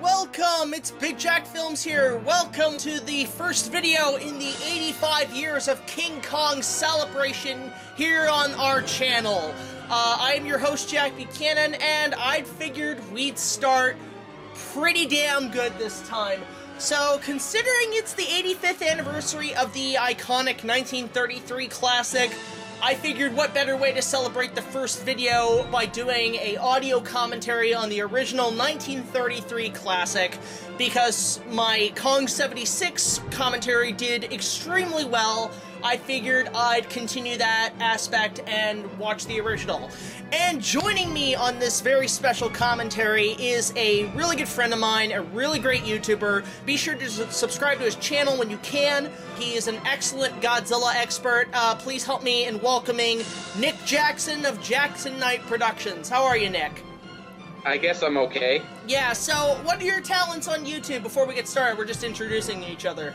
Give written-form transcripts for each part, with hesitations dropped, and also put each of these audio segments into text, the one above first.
welcome! It's BigJackFilms here. Welcome to the first video in the 85 years of King Kong celebration here on our channel. I am your host, Jack Buchanan, and I figured we'd start pretty damn good this time. So, considering it's the 85th anniversary of the iconic 1933 classic, I figured what better way to celebrate the first video by doing a audio commentary on the original 1933 classic, because my Kong 76 commentary did extremely well. I figured I'd continue that aspect and watch the original. And joining me on this very special commentary is a really good friend of mine, a really great YouTuber. Be sure to subscribe to his channel when you can. He is an excellent Godzilla expert. Please help me in welcoming Nick Jackson of Jackson Knight Productions. How are you, Nick? I guess I'm okay. Yeah, so what are your talents on YouTube? Before we get started, we're just introducing each other.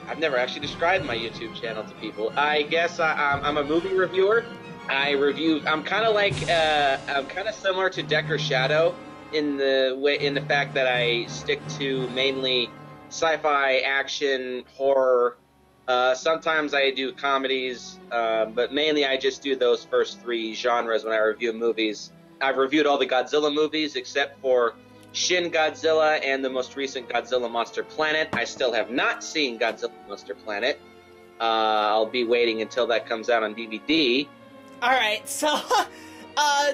I've never actually described my YouTube channel to people. I guess I'm a movie reviewer. I'm kind of like, I'm kind of similar to Decker Shadow in the fact that I stick to mainly sci-fi, action, horror. Sometimes I do comedies, but mainly I just do those first three genres when I review movies. I've reviewed all the Godzilla movies except for Shin Godzilla and the most recent Godzilla Monster Planet. I still have not seen Godzilla Monster Planet. I'll be waiting until that comes out on DVD. Alright, so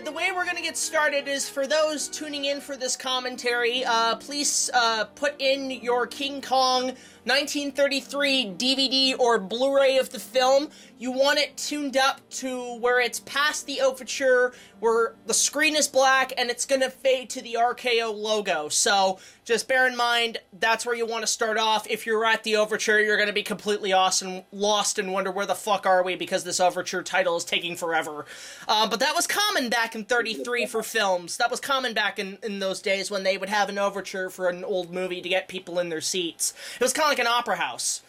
the way we're going to get started is for those tuning in for this commentary, please put in your King Kong 1933 DVD or Blu Ray of the film. You want it tuned up to where it's past the overture, where the screen is black, and it's going to fade to the RKO logo. So just bear in mind, that's where you want to start off. If you're at the overture, you're going to be completely lost and wonder where the fuck are we, because this overture title is taking forever. But that was common back in 33 for films. That was common back in those days when they would have an overture for an old movie to get people in their seats. It was kind of like an opera house.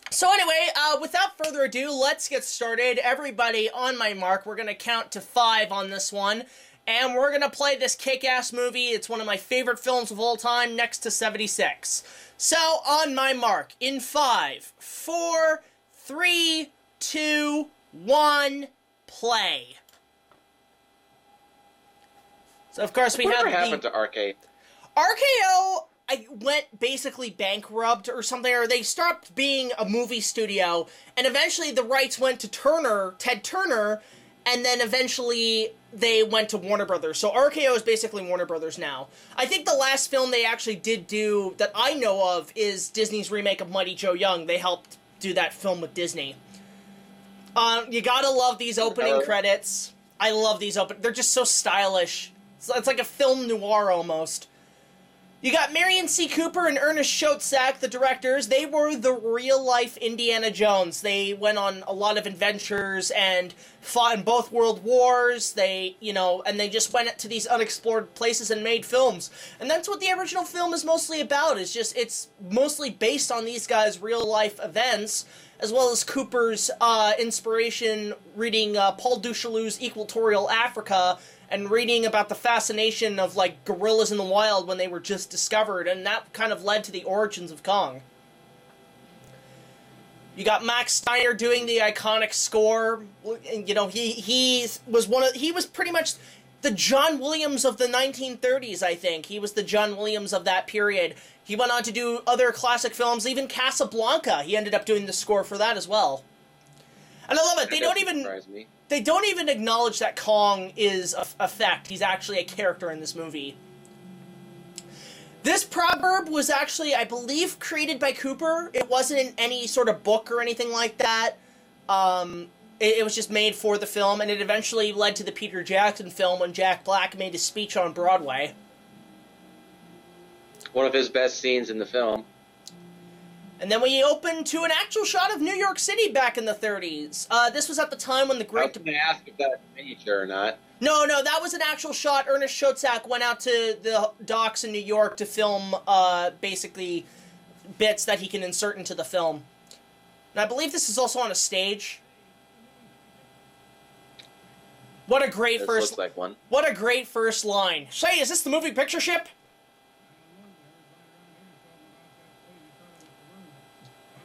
So anyway, without further ado, let's get started. Everybody on my mark, we're going to count to 5 on this one, and we're going to play this kick-ass movie. It's one of my favorite films of all time, next to 76. So, on my mark, in 5, 4, 3, 2, 1, play. So, of course, we have Whatever happened to RK? RKO... I went basically bankrupt or something, or they stopped being a movie studio, and eventually the rights went to Ted Turner, and then eventually they went to Warner Brothers. So RKO is basically Warner Brothers now. I think the last film they actually did do, that I know of, is Disney's remake of Mighty Joe Young. They helped do that film with Disney. You gotta love these opening credits. I love these they're just so stylish. It's like a film noir almost. You got Marion C. Cooper and Ernest Schoedsack, the directors. They were the real-life Indiana Jones. They went on a lot of adventures and fought in both world wars. And they just went to these unexplored places and made films. And that's what the original film is mostly about. It's mostly based on these guys' real-life events, as well as Cooper's inspiration reading Paul Duchalou's Equatorial Africa, and reading about the fascination of, like, gorillas in the wild when they were just discovered, and that kind of led to the origins of Kong. You got Max Steiner doing the iconic score. You know, he was pretty much the John Williams of the 1930s, I think. He was the John Williams of that period. He went on to do other classic films, even Casablanca. He ended up doing the score for that as well. And I love it. They don't even acknowledge that Kong is a fact. He's actually a character in this movie. This proverb was actually, I believe, created by Cooper. It wasn't in any sort of book or anything like that. It was just made for the film, and it eventually led to the Peter Jackson film when Jack Black made his speech on Broadway. One of his best scenes in the film. And then we opened to an actual shot of New York City back in the 30s. This was at the time when the Great... I was going to ask if that's miniature or not. No, that was an actual shot. Ernest Schoedsack went out to the docks in New York to film, basically, bits that he can insert into the film. And I believe this is also on a stage. What a great Looks like one. What a great first line. Say, is this the moving picture ship?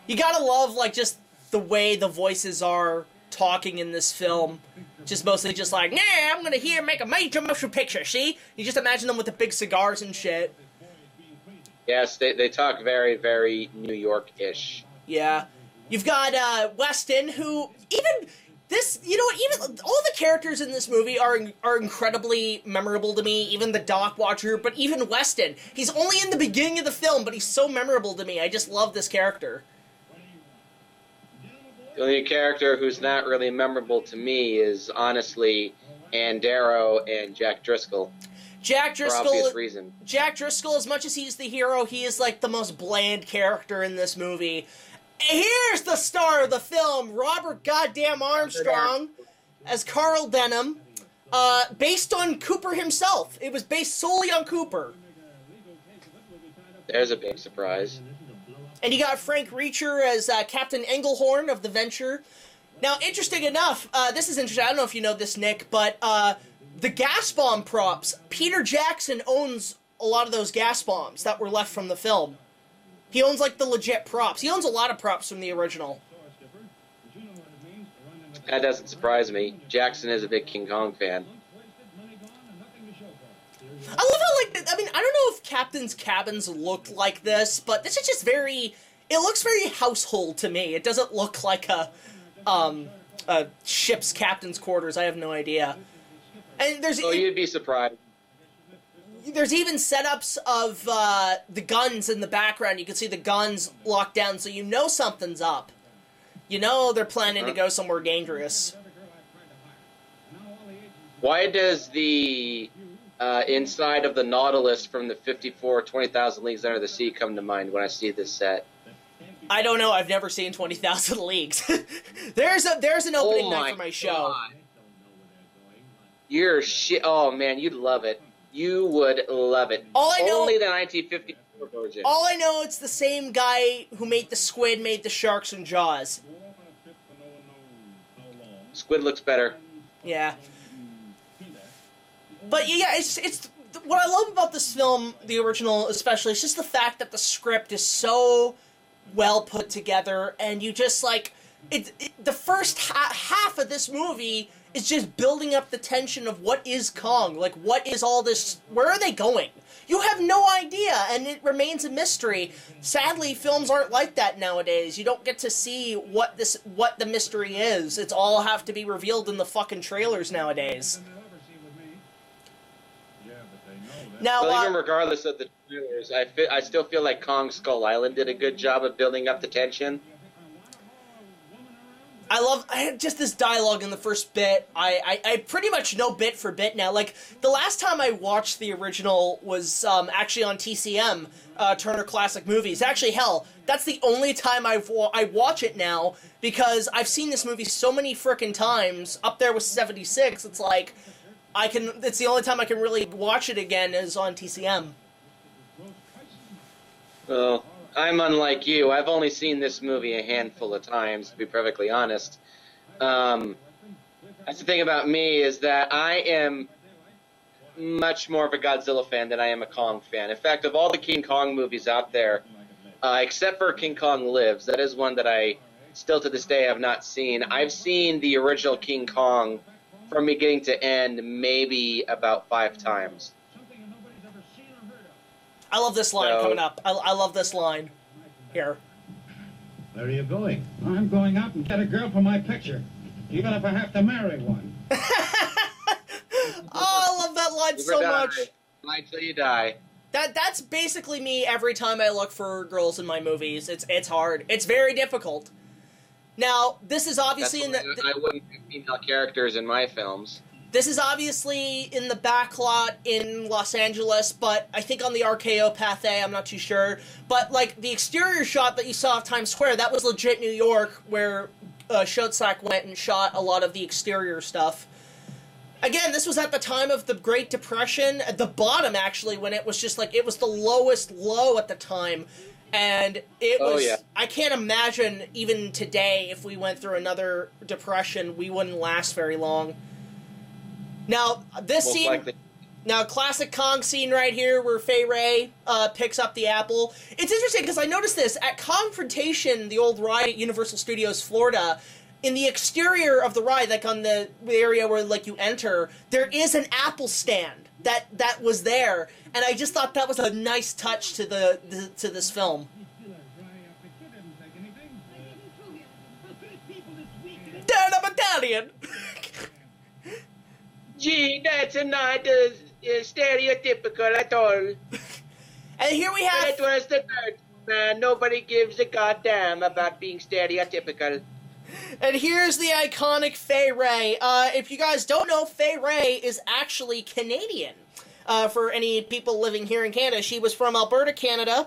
You gotta love, like, just the way the voices are talking in this film. Just mostly just like, nah, I'm gonna make a major motion picture, see? You just imagine them with the big cigars and shit. Yes, they talk very, very New York-ish. Yeah. You've got Weston, who, even this, you know what, even all the characters in this movie are incredibly memorable to me, even the Dock Watcher, but even Weston. He's only in the beginning of the film, but he's so memorable to me. I just love this character. The only character who's not really memorable to me is, honestly, Andero and Jack Driscoll. Jack Driscoll, for obvious reason. Jack Driscoll, as much as he's the hero, he is like the most bland character in this movie. Here's the star of the film, Robert Goddamn Armstrong, as Carl Denham, based on Cooper himself. It was based solely on Cooper. There's a big surprise. And you got Frank Reacher as Captain Englehorn of the Venture. Now, interesting enough, this is interesting, I don't know if you know this, Nick, but the gas bomb props, Peter Jackson owns a lot of those gas bombs that were left from the film. He owns, like, the legit props. He owns a lot of props from the original. That doesn't surprise me. Jackson is a big King Kong fan. I love how, like, I mean, I don't know if captains' cabins look like this, but this is just very, it looks very household to me. It doesn't look like a ship's captain's quarters. I have no idea. And there's... Oh, you'd be surprised. There's even setups of the guns in the background. You can see the guns locked down, so you know something's up. You know they're planning to go somewhere dangerous. Why does the inside of the Nautilus from the 54 20,000 Leagues Under the Sea come to mind when I see this set? I don't know. I've never seen 20,000 Leagues. There's an opening night for my show. God. You're shit. Oh man, you'd love it. You would love it. Only the 1954 version. All I know, it's the same guy who made the Squid, made the Sharks and Jaws. Squid looks better. Yeah. But yeah, it's what I love about this film, the original especially, it's just the fact that the script is so well put together, and you just like the first half of this movie is just building up the tension of what is Kong, like what is all this, where are they going? You have no idea, and it remains a mystery. Sadly, films aren't like that nowadays. You don't get to see what the mystery is. It's all have to be revealed in the fucking trailers nowadays. Now, well, even regardless of the trailers, I still feel like Kong Skull Island did a good job of building up the tension. I had just this dialogue in the first bit. I pretty much know bit for bit now. Like, the last time I watched the original was actually on TCM, Turner Classic Movies. Actually, hell, that's the only time I watch it now, because I've seen this movie so many frickin' times, up there with 76, it's like, it's the only time I can really watch it again is on TCM. Well, I'm unlike you. I've only seen this movie a handful of times, to be perfectly honest. That's the thing about me, is that I am much more of a Godzilla fan than I am a Kong fan. In fact, of all the King Kong movies out there, except for King Kong Lives, that is one that I still to this day have not seen. I've seen the original King Kong from beginning to end maybe about 5 times. I love this line coming up. I love this line here. Where are you going? I'm going out and get a girl for my picture, even if I have to marry one. Oh, I love that line so much. Lie till you die. That's basically me every time I look for girls in my movies. It's hard. It's very difficult. Now, this is obviously I wouldn't have female characters in my films. This is obviously in the back lot in Los Angeles, but I think on the RKO Pathé, I'm not too sure. But, like, the exterior shot that you saw of Times Square, that was legit New York, where Schoedsack went and shot a lot of the exterior stuff. Again, this was at the time of the Great Depression, at the bottom, actually, when it was just, like, it was the lowest low at the time. And it was, yeah. I can't imagine, even today, if we went through another depression, we wouldn't last very long. Now, this Most scene, likely. Now, classic Kong scene right here where Fay Wray picks up the apple. It's interesting because I noticed this. At Confrontation, the old ride at Universal Studios Florida, in the exterior of the ride, like on the area where like you enter, there is an apple stand that was there. And I just thought that was a nice touch to to this film. Down a battalion! Gee, that's not stereotypical at all. And here we have... It was the third man. Nobody gives a goddamn about being stereotypical. And here's the iconic Fay Wray. If you guys don't know, Fay Wray is actually Canadian. For any people living here in Canada. She was from Alberta, Canada.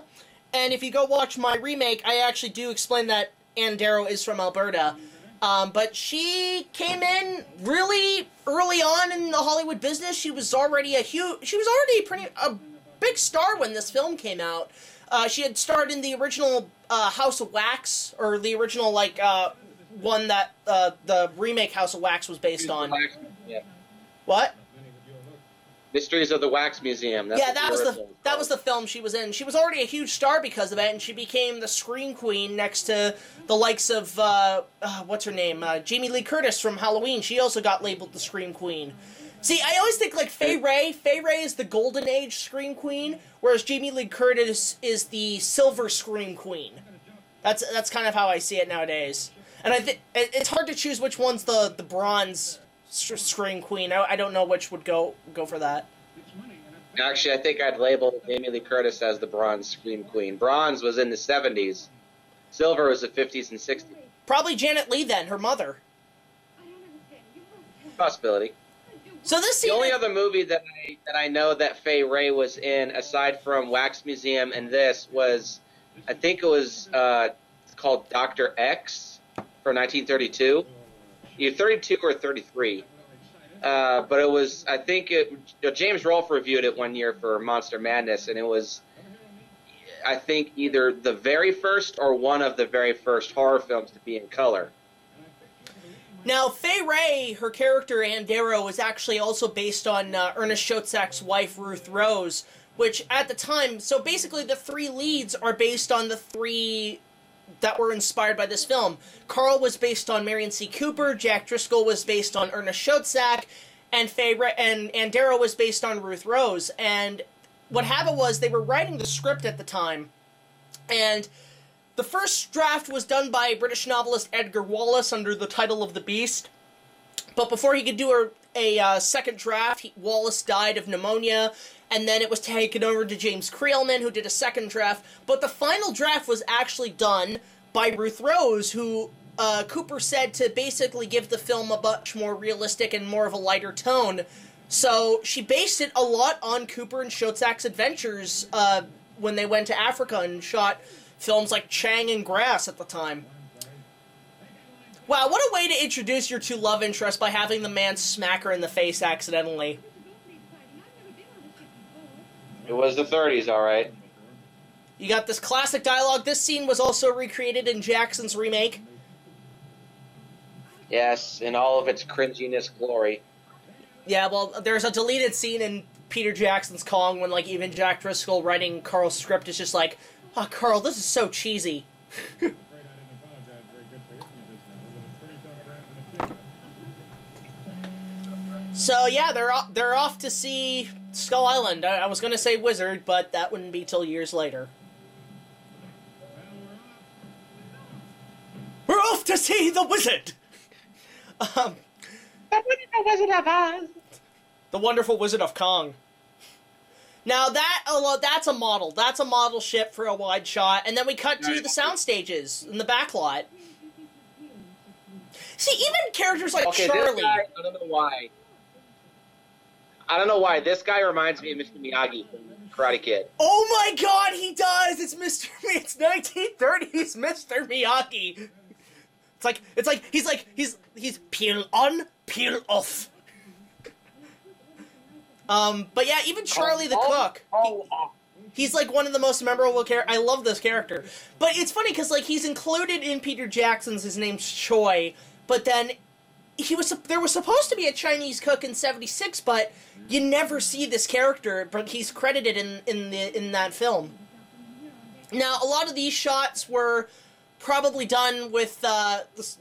And if you go watch my remake, I actually do explain that Ann Darrow is from Alberta. But she came in really early on in the Hollywood business. She was already a big star when this film came out. She had starred in the original House of Wax, or the original one that the remake House of Wax was based on. Yeah. What? Mysteries of the Wax Museum. That's yeah, that was the film she was in. She was already a huge star because of it, and she became the Scream Queen next to the likes of what's her name, Jamie Lee Curtis from Halloween. She also got labeled the Scream Queen. See, I always think like Fay Wray is the Golden Age Scream Queen, whereas Jamie Lee Curtis is the Silver Scream Queen. That's kind of how I see it nowadays. And I think it's hard to choose which one's the Bronze Scream Queen. I don't know which would go for that. Actually, I think I'd label Jamie Lee Curtis as the Bronze Scream Queen. Bronze was in the 70s. Silver was the 50s and 60s. Probably Janet Leigh then, her mother. Possibility. So this scene... The only other movie that I know that Fay Wray was in, aside from Wax Museum and this, was, I think it was called Dr. X for 1932. Either 32 or 33. But it was, I think James Rolfe reviewed it one year for Monster Madness, and it was, I think, either the very first or one of the very first horror films to be in color. Now, Fay Wray, her character, Ann Darrow, is actually also based on Ernest Schoedsack's wife, Ruth Rose, which at the time, so basically the three leads are based on the three that were inspired by this film. Carl was based on Marion C. Cooper, Jack Driscoll was based on Ernest Schoedsack, and Fay Wray, and Darrow was based on Ruth Rose. And what happened was they were writing the script at the time, and the first draft was done by British novelist Edgar Wallace under the title of The Beast. But before he could do a second draft, Wallace died of pneumonia, and then it was taken over to James Creelman, who did a second draft. But the final draft was actually done by Ruth Rose, who Cooper said to basically give the film a much more realistic and more of a lighter tone. So she based it a lot on Cooper and Schoedsack's adventures when they went to Africa and shot films like Chang and Grass at the time. Wow, what a way to introduce your two love interests by having the man smack her in the face accidentally. It was the 30s, all right. You got this classic dialogue. This scene was also recreated in Jackson's remake. Yes, in all of its cringiness glory. Yeah, well, there's a deleted scene in Peter Jackson's Kong when, like, even Jack Driscoll writing Carl's script is just like, oh, Carl, this is so cheesy. So, yeah, they're off to see Skull Island. I was going to say Wizard, but that wouldn't be till years later. We're off to see the Wizard! The Wizard of Oz. The Wonderful Wizard of Kong. Now, that's a model. That's a model ship for a wide shot. And then we cut to the sound stages in the backlot. See, even characters like Charlie... This guy, I don't know why. This guy reminds me of Mr. Miyagi from Karate Kid. Oh my god, he does! It's 1930s Mr. Miyagi. He's peel on, peel off. But yeah, even Charlie the cook. He's like one of the most memorable characters. I love this character. But it's funny because like he's included in Peter Jackson's, his name's Choi, but then there was supposed to be a Chinese cook in '76, but you never see this character, but he's credited in that film. Now, a lot of these shots were probably done with,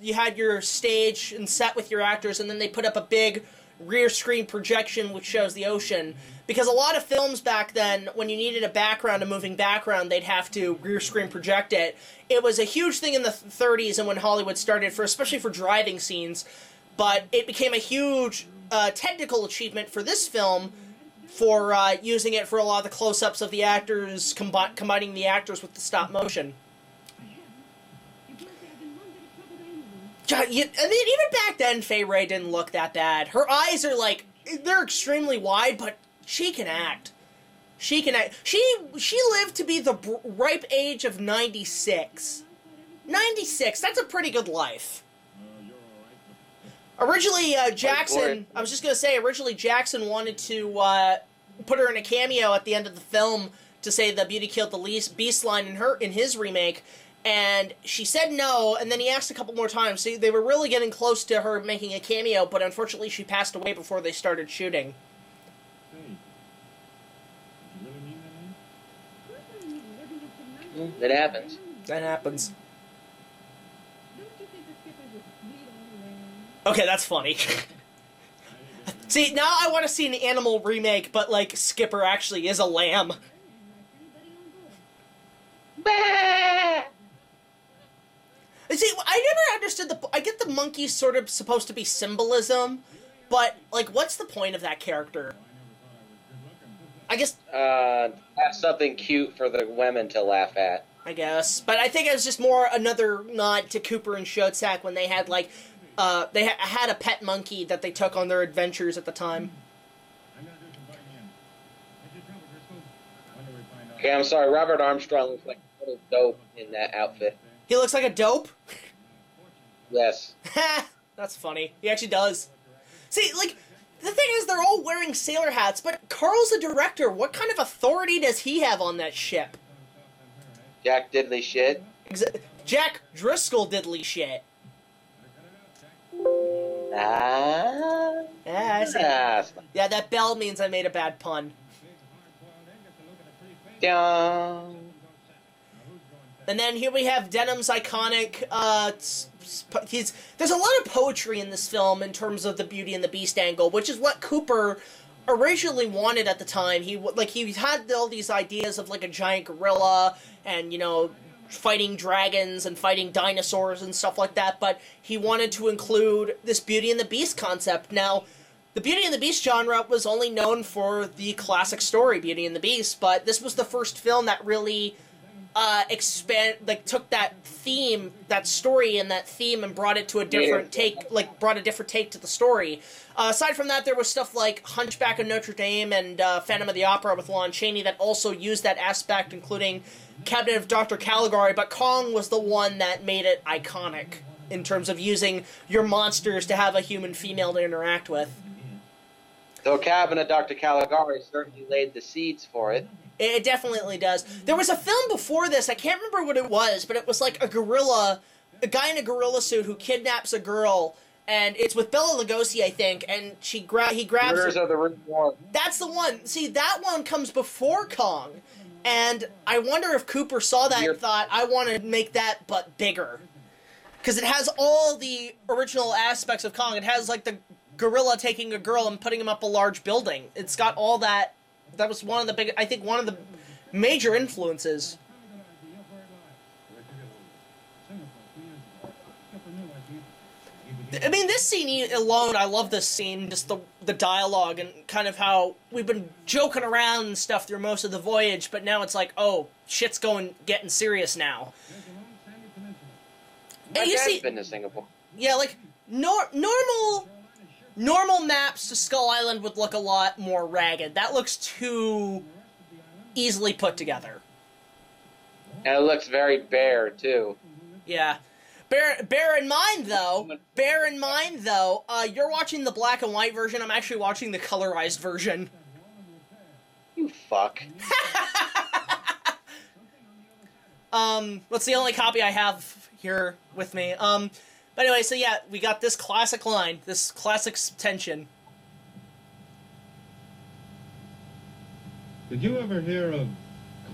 you had your stage and set with your actors, and then they put up a big rear screen projection which shows the ocean. Because a lot of films back then, when you needed a background, a moving background, they'd have to rear screen project it. It was a huge thing in the 30s and when Hollywood started, especially for driving scenes. But it became a huge technical achievement for this film for using it for a lot of the close-ups of the actors, combining the actors with the stop motion. God, I mean, even back then, Fay Wray didn't look that bad. Her eyes are, like, they're extremely wide, but she can act. She can act. She lived to be the ripe age of 96. 96, that's a pretty good life. Originally, Jackson, I was just going to say, originally Jackson wanted to put her in a cameo at the end of the film to say the Beauty Killed the Beast line in his remake, and she said no, and then he asked a couple more times. So they were really getting close to her making a cameo, but unfortunately she passed away before they started shooting. It happens. That happens. Okay, that's funny. See, now I want to see an animal remake, but, like, Skipper actually is a lamb. Bah! See, I never understood I get the monkey's sort of supposed to be symbolism, but, like, what's the point of that character? I guess... have something cute for the women to laugh at. I guess. But I think it was just more another nod to Cooper and Schoedsack when they had, like... they had a pet monkey that they took on their adventures at the time. Okay, I'm sorry. Robert Armstrong looks like a little dope in that outfit. He looks like a dope? Yes. That's funny. He actually does. See, like, the thing is, they're all wearing sailor hats, but Carl's the director. What kind of authority does he have on that ship? Jack Diddley shit. Jack Driscoll diddly shit. Ah. Yeah, I see. Yeah, that bell means I made a bad pun. Dun. And then here we have Denham's iconic, there's a lot of poetry in this film in terms of the Beauty and the Beast angle, which is what Cooper originally wanted at the time. He had all these ideas of, like, a giant gorilla and, you know, fighting dragons and fighting dinosaurs and stuff like that, but he wanted to include this Beauty and the Beast concept. Now, the Beauty and the Beast genre was only known for the classic story, Beauty and the Beast, but this was the first film that really took that theme, that story and that theme and brought it to a different take, brought a different take to the story. Aside from that, there was stuff like Hunchback of Notre Dame and Phantom of the Opera with Lon Chaney that also used that aspect, including Cabinet of Dr. Caligari, but Kong was the one that made it iconic in terms of using your monsters to have a human female to interact with. So Cabinet of Dr. Caligari certainly laid the seeds for it. It definitely does. There was a film before this, I can't remember what it was, but it was like a guy in a gorilla suit who kidnaps a girl, and it's with Bela Lugosi, I think, and he grabs Murders her. of the Root One. That's the one. See, that one comes before Kong, and I wonder if Cooper saw that and thought, I want to make that, but bigger. Because it has all the original aspects of Kong. It has, like, the gorilla taking a girl and putting him up a large building. It's got all that. That was one of the major influences. I mean, this scene alone, I love this scene, just the dialogue and kind of how we've been joking around and stuff through most of the voyage, but now it's like, oh, shit's getting serious now. My dad's been to Singapore. Yeah, like, normal maps to Skull Island would look a lot more ragged. That looks too easily put together. And it looks very bare, too. Yeah. Bear in mind, though, you're watching the black and white version. I'm actually watching the colorized version. You fuck. That's the only copy I have here with me. But anyway, so yeah, we got this classic line, this classic tension. Did you ever hear of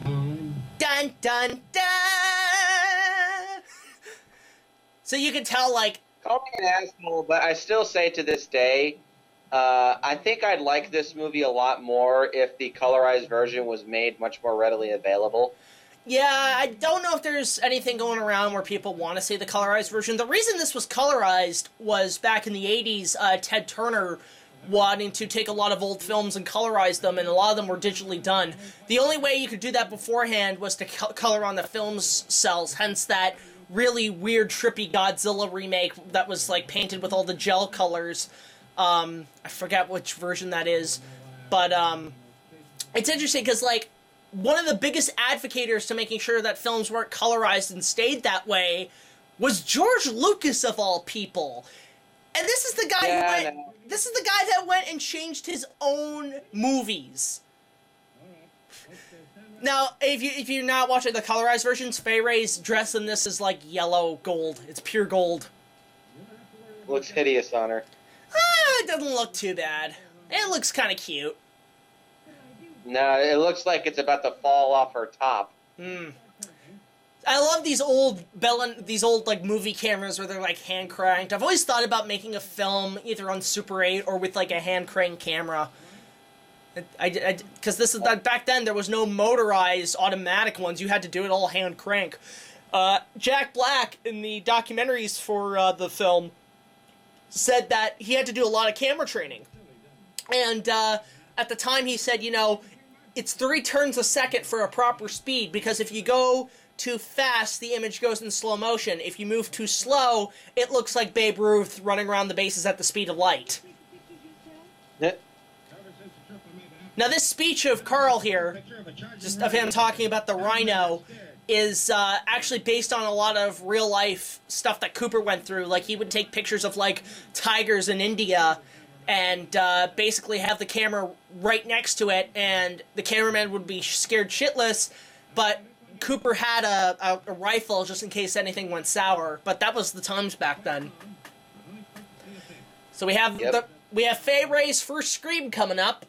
Kong? Dun dun dun. So you can tell, like, Call me an asshole, but I still say to this day, I think I'd like this movie a lot more if the colorized version was made much more readily available. yeah, I don't know if there's anything going around where people want to see the colorized version. The reason this was colorized was back in the 80s, Ted Turner wanting to take a lot of old films and colorize them, and a lot of them were digitally done. The only way you could do that beforehand was to color on the film's cells, hence that really weird, trippy Godzilla remake that was, like, painted with all the gel colors. I forget which version that is, but, it's interesting because, like, one of the biggest advocates to making sure that films weren't colorized and stayed that way was George Lucas, of all people. And this is the guy this is the guy that went and changed his own movies. Now, if you're not watching the colorized versions, Fay Wray's dress in this is like yellow gold. It's pure gold. Looks hideous on her. It doesn't look too bad. It looks kind of cute. No, it looks like it's about to fall off her top. I love these old like movie cameras where they're like hand cranked. I've always thought about making a film either on Super 8 or with like a hand crank camera. Because this is back then there was no motorized automatic ones. You had to do it all hand crank. Jack Black in the documentaries for the film said that he had to do a lot of camera training, and at the time he said, you know, it's 3 turns a second for a proper speed, because if you go too fast, the image goes in slow motion. If you move too slow, it looks like Babe Ruth running around the bases at the speed of light. Now, this speech of Carl here, just of him talking about the Rhino, is actually based on a lot of real-life stuff that Cooper went through. Like, he would take pictures of, like, tigers in India and basically have the camera right next to it, and the cameraman would be scared shitless, but Cooper had a rifle just in case anything went sour. But that was the times back then. So we have we have Fay Wray's first scream coming up.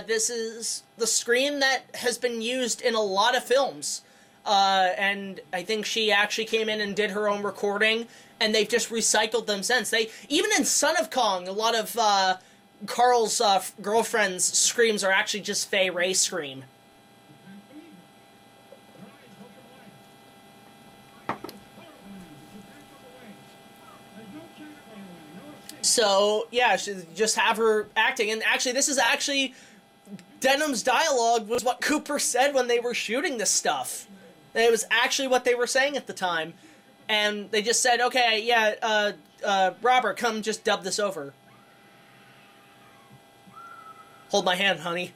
This is the scream that has been used in a lot of films. And I think she actually came in and did her own recording, and they've just recycled them since. Even in Son of Kong, a lot of Carl's girlfriend's screams are actually just Fay Wray's scream. So, yeah, just have her acting. And actually, this is actually... Denham's dialogue was what Cooper said when they were shooting this stuff. It was actually what they were saying at the time. And they just said, okay, yeah, Robert, come just dub this over. Hold my hand, honey.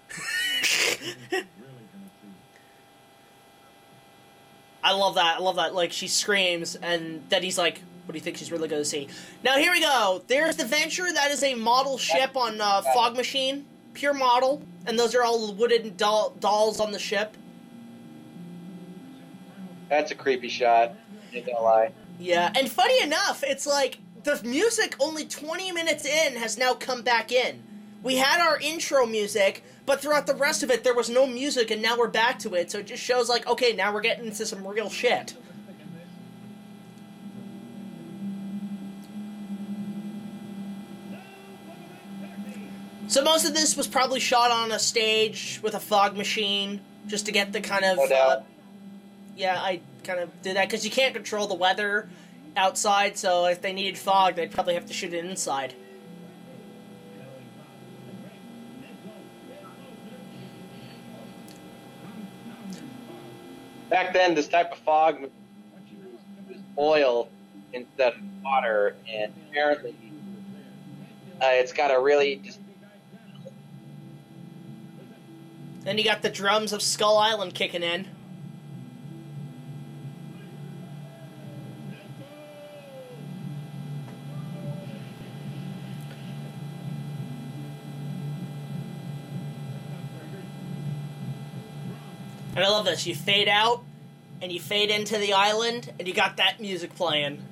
I love that. I love that. Like, she screams, and then he's like, what do you think she's really going to see? Now, here we go. There's the Venture. That is a model ship on Fog Machine. Pure model. And those are all wooden dolls on the ship. That's a creepy shot. Ain't gonna lie. Yeah, and funny enough, it's like, the music only 20 minutes in has now come back in. We had our intro music, but throughout the rest of it, there was no music, and now we're back to it. So it just shows, like, okay, now we're getting into some real shit. So most of this was probably shot on a stage with a fog machine, just to get the kind of... yeah, I kind of did that, because you can't control the weather outside, so if they needed fog, they'd probably have to shoot it inside. Back then, this type of fog was oil instead of water, and apparently it's got a really... Then you got the drums of Skull Island kicking in. And I love this. You fade out, and you fade into the island, and you got that music playing.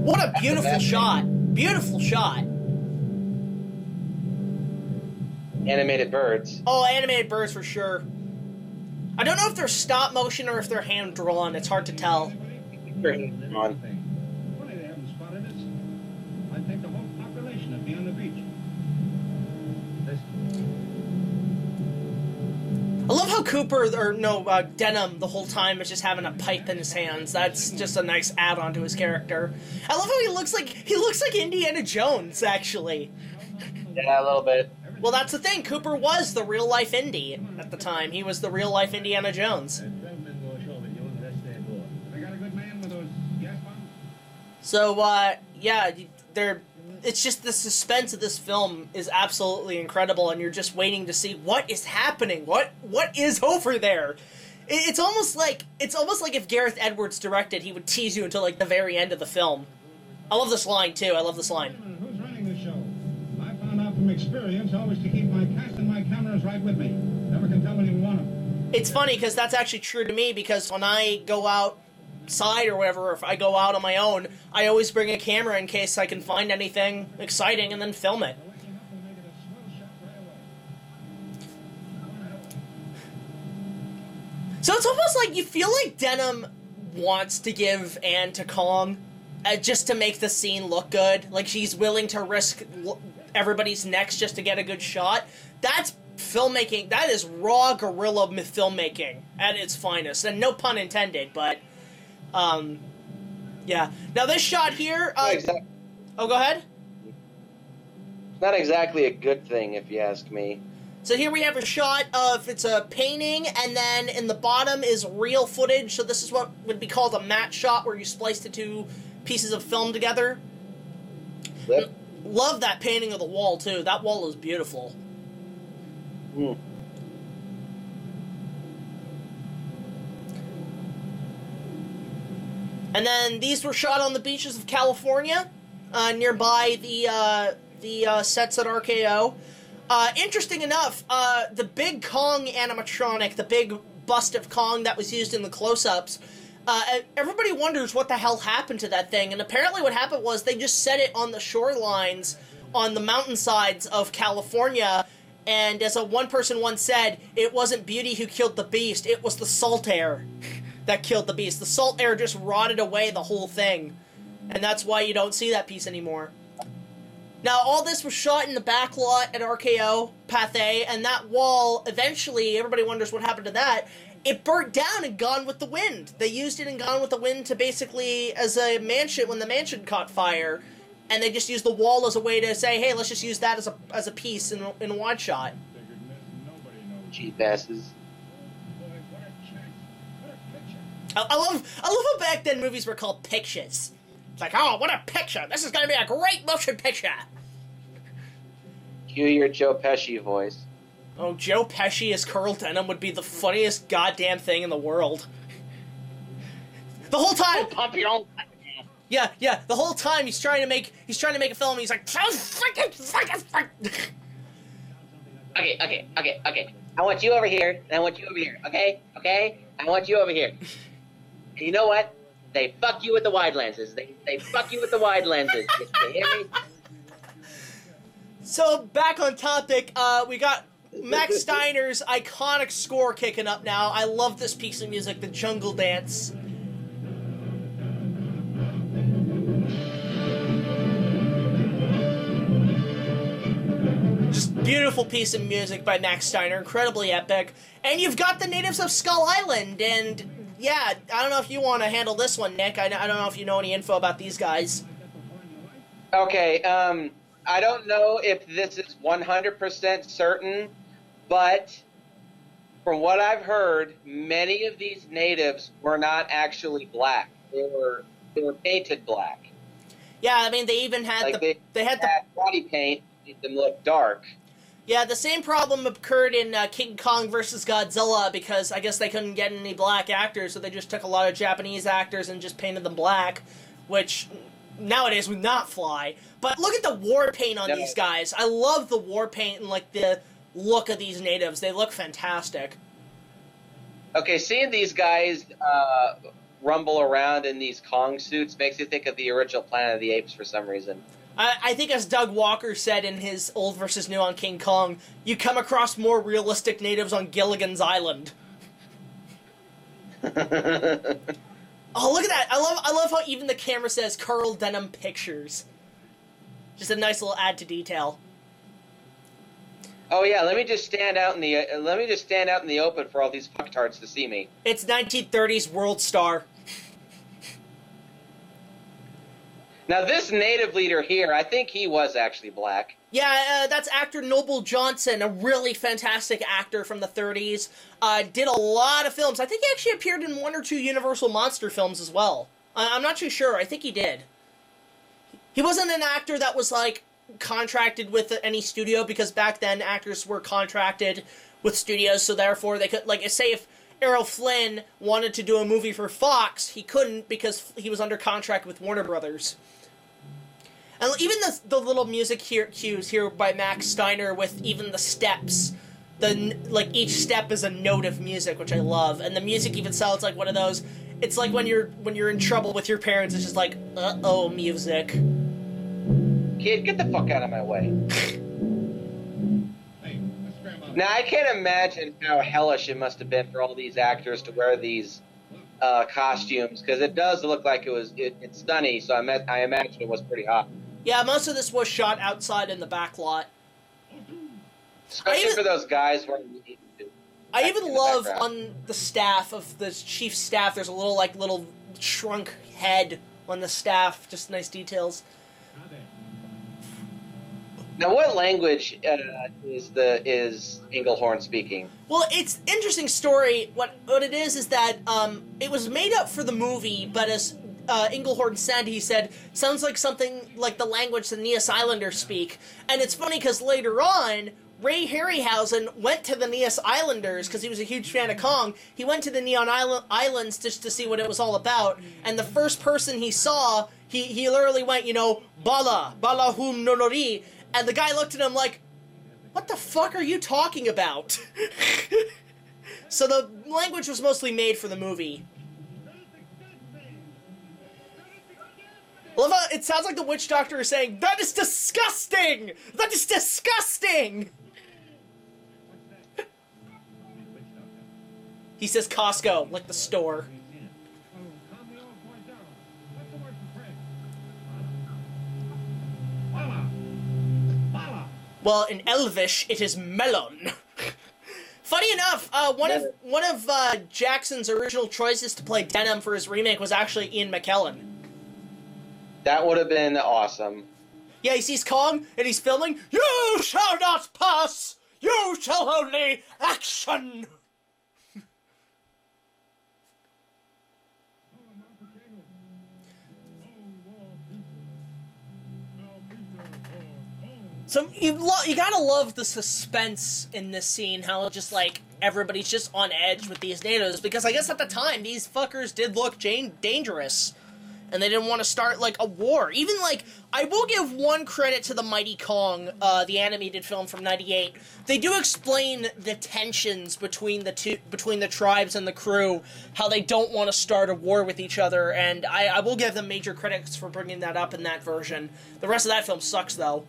What a beautiful shot. Beautiful shot. Animated birds. Oh, animated birds for sure. I don't know if they're stop motion or if they're hand drawn. It's hard to tell. Funny they haven't spotted us. I'd think the whole population would be on the beach. I love how Denham the whole time is just having a pipe in his hands. That's just a nice add-on to his character. I love how he looks like Indiana Jones, actually. Yeah, a little bit. Well, that's the thing. Cooper was the real-life Indy at the time. He was the real-life Indiana Jones. So, yeah, it's just the suspense of this film is absolutely incredible, and you're just waiting to see what is happening. What is over there? It's almost like if Gareth Edwards directed, he would tease you until like the very end of the film. I love this line too. I love this line. Who's running the show? I found out from experience always to keep my cast and my cameras right with me. Never can tell when you want them. It's funny because that's actually true to me, because when I go outside or whatever, or if I go out on my own, I always bring a camera in case I can find anything exciting and then film it. So it's almost like you feel like Denham wants to give Anne to Kong just to make the scene look good. Like she's willing to risk everybody's necks just to get a good shot. That's filmmaking. That is raw guerrilla filmmaking at its finest. And no pun intended, but yeah. Now this shot here... Oh, go ahead. It's not exactly a good thing, if you ask me. So here we have a shot of, it's a painting, and then in the bottom is real footage. So this is what would be called a matte shot, where you splice the two pieces of film together. Yep. Love that painting of the wall, too. That wall is beautiful. Mm. And then these were shot on the beaches of California, nearby the sets at RKO. Interesting enough, the big Kong animatronic, the big bust of Kong that was used in the close-ups, everybody wonders what the hell happened to that thing, and apparently what happened was they just set it on the shorelines on the mountainsides of California, and as one person once said, it wasn't Beauty who killed the beast, it was the salt air that killed the beast. The salt air just rotted away the whole thing, and that's why you don't see that piece anymore. Now, all this was shot in the back lot at RKO, Pathé, and that wall, eventually, everybody wonders what happened to that. It burnt down in Gone with the Wind. They used it in Gone with the Wind to basically, as a mansion, when the mansion caught fire, and they just used the wall as a way to say, hey, let's just use that as a piece in a one shot. Cheap asses. I love how back then movies were called pictures. It's like, oh, what a picture! This is going to be a great motion picture! Cue your Joe Pesci voice. Oh, Joe Pesci as Carl Denham would be the funniest goddamn thing in the world. The whole time... Pump your own... Yeah, the whole time he's trying to make a film, and he's like, Okay. I want you over here, and I want you over here, okay? I want you over here. And you know what? They fuck you with the wide lenses. They fuck you with the wide lenses. You hear me? So, back on topic, we got Max Steiner's iconic score kicking up now. I love this piece of music, the Jungle Dance. Just beautiful piece of music by Max Steiner, incredibly epic. And you've got the natives of Skull Island, and... yeah, I don't know if you want to handle this one, Nick. I don't know if you know any info about these guys. Okay, I don't know if this is 100% certain, but from what I've heard, many of these natives were not actually black. They were painted black. Yeah, I mean, they even had like they had body paint made them look dark. Yeah, the same problem occurred in King Kong vs. Godzilla, because I guess they couldn't get any black actors, so they just took a lot of Japanese actors and just painted them black, which nowadays would not fly. But look at the war paint on these guys. I love the war paint and, like, the look of these natives. They look fantastic. Okay, seeing these guys rumble around in these Kong suits makes you think of the original Planet of the Apes for some reason. I think, as Doug Walker said in his Old vs. New on King Kong, you come across more realistic natives on Gilligan's Island. Oh, look at that! I love how even the camera says Carl Denham Pictures. Just a nice little add to detail. Oh yeah, let me just stand out in the open for all these fucktards to see me. It's 1930s World Star. Now this native leader here, I think he was actually black. Yeah, that's actor Noble Johnson, a really fantastic actor from the 30s. Did a lot of films. I think he actually appeared in 1 or 2 Universal Monster films as well. I'm not too sure. I think he did. He wasn't an actor that was, like, contracted with any studio, because back then actors were contracted with studios, so therefore they could, like, say if Errol Flynn wanted to do a movie for Fox, he couldn't because he was under contract with Warner Brothers. And even the little music cues here by Max Steiner with even the steps, like each step is a note of music, which I love, and the music even sounds like one of those. It's like when you're in trouble with your parents. It's just like, uh-oh, music. Kid, get the fuck out of my way. Hey, let's grab up. Now I can't imagine how hellish it must have been for all these actors to wear these costumes, because it does look like it's stunny. So I imagine it was pretty hot. Yeah, most of this was shot outside in the back lot. Especially for those guys wearing the I even love on the staff of the chief staff, there's a little shrunk head on the staff. Just nice details. Now, what language is Englehorn speaking? Well, it's an interesting story. What it is that it was made up for the movie, but as Englehorn said, he said, sounds like something like the language the Neas Islanders speak. And it's funny because later on, Ray Harryhausen went to the Neas Islanders because he was a huge fan of Kong. He went to the Neon Islands just to see what it was all about. And the first person he saw, he literally went, Bala hum nonori. And the guy looked at him like, what the fuck are you talking about? So the language was mostly made for the movie. I love how it sounds like the witch doctor is saying, that is disgusting! That is disgusting! He says Costco, like the store. Well, in Elvish, it is melon. Funny enough, one of Jackson's original choices to play Denham for his remake was actually Ian McKellen. That would have been awesome. Yeah, he sees Kong, and he's filming, you shall not pass! You shall only action! So you gotta love the suspense in this scene, how just like everybody's just on edge with these natives, because I guess at the time these fuckers did look dangerous, and they didn't want to start like a war. Even like, I will give one credit to the Mighty Kong, the animated film from '98. They do explain the tensions between the tribes and the crew, how they don't want to start a war with each other, and I will give them major credits for bringing that up in that version. The rest of that film sucks though.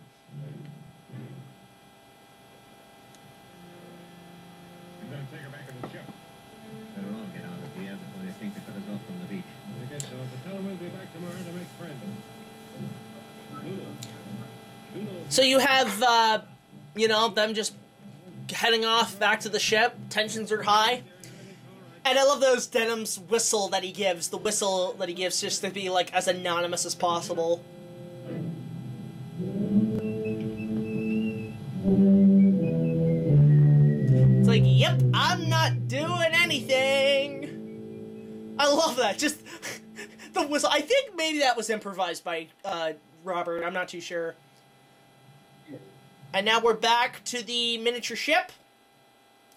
So you have, them just heading off back to the ship. Tensions are high. And I love those Denham's whistle that he gives. The whistle that he gives just to be, like, as anonymous as possible. It's like, yep, I'm not doing anything. I love that. Just the whistle. I think maybe that was improvised by Robert. I'm not too sure. And now we're back to the miniature ship,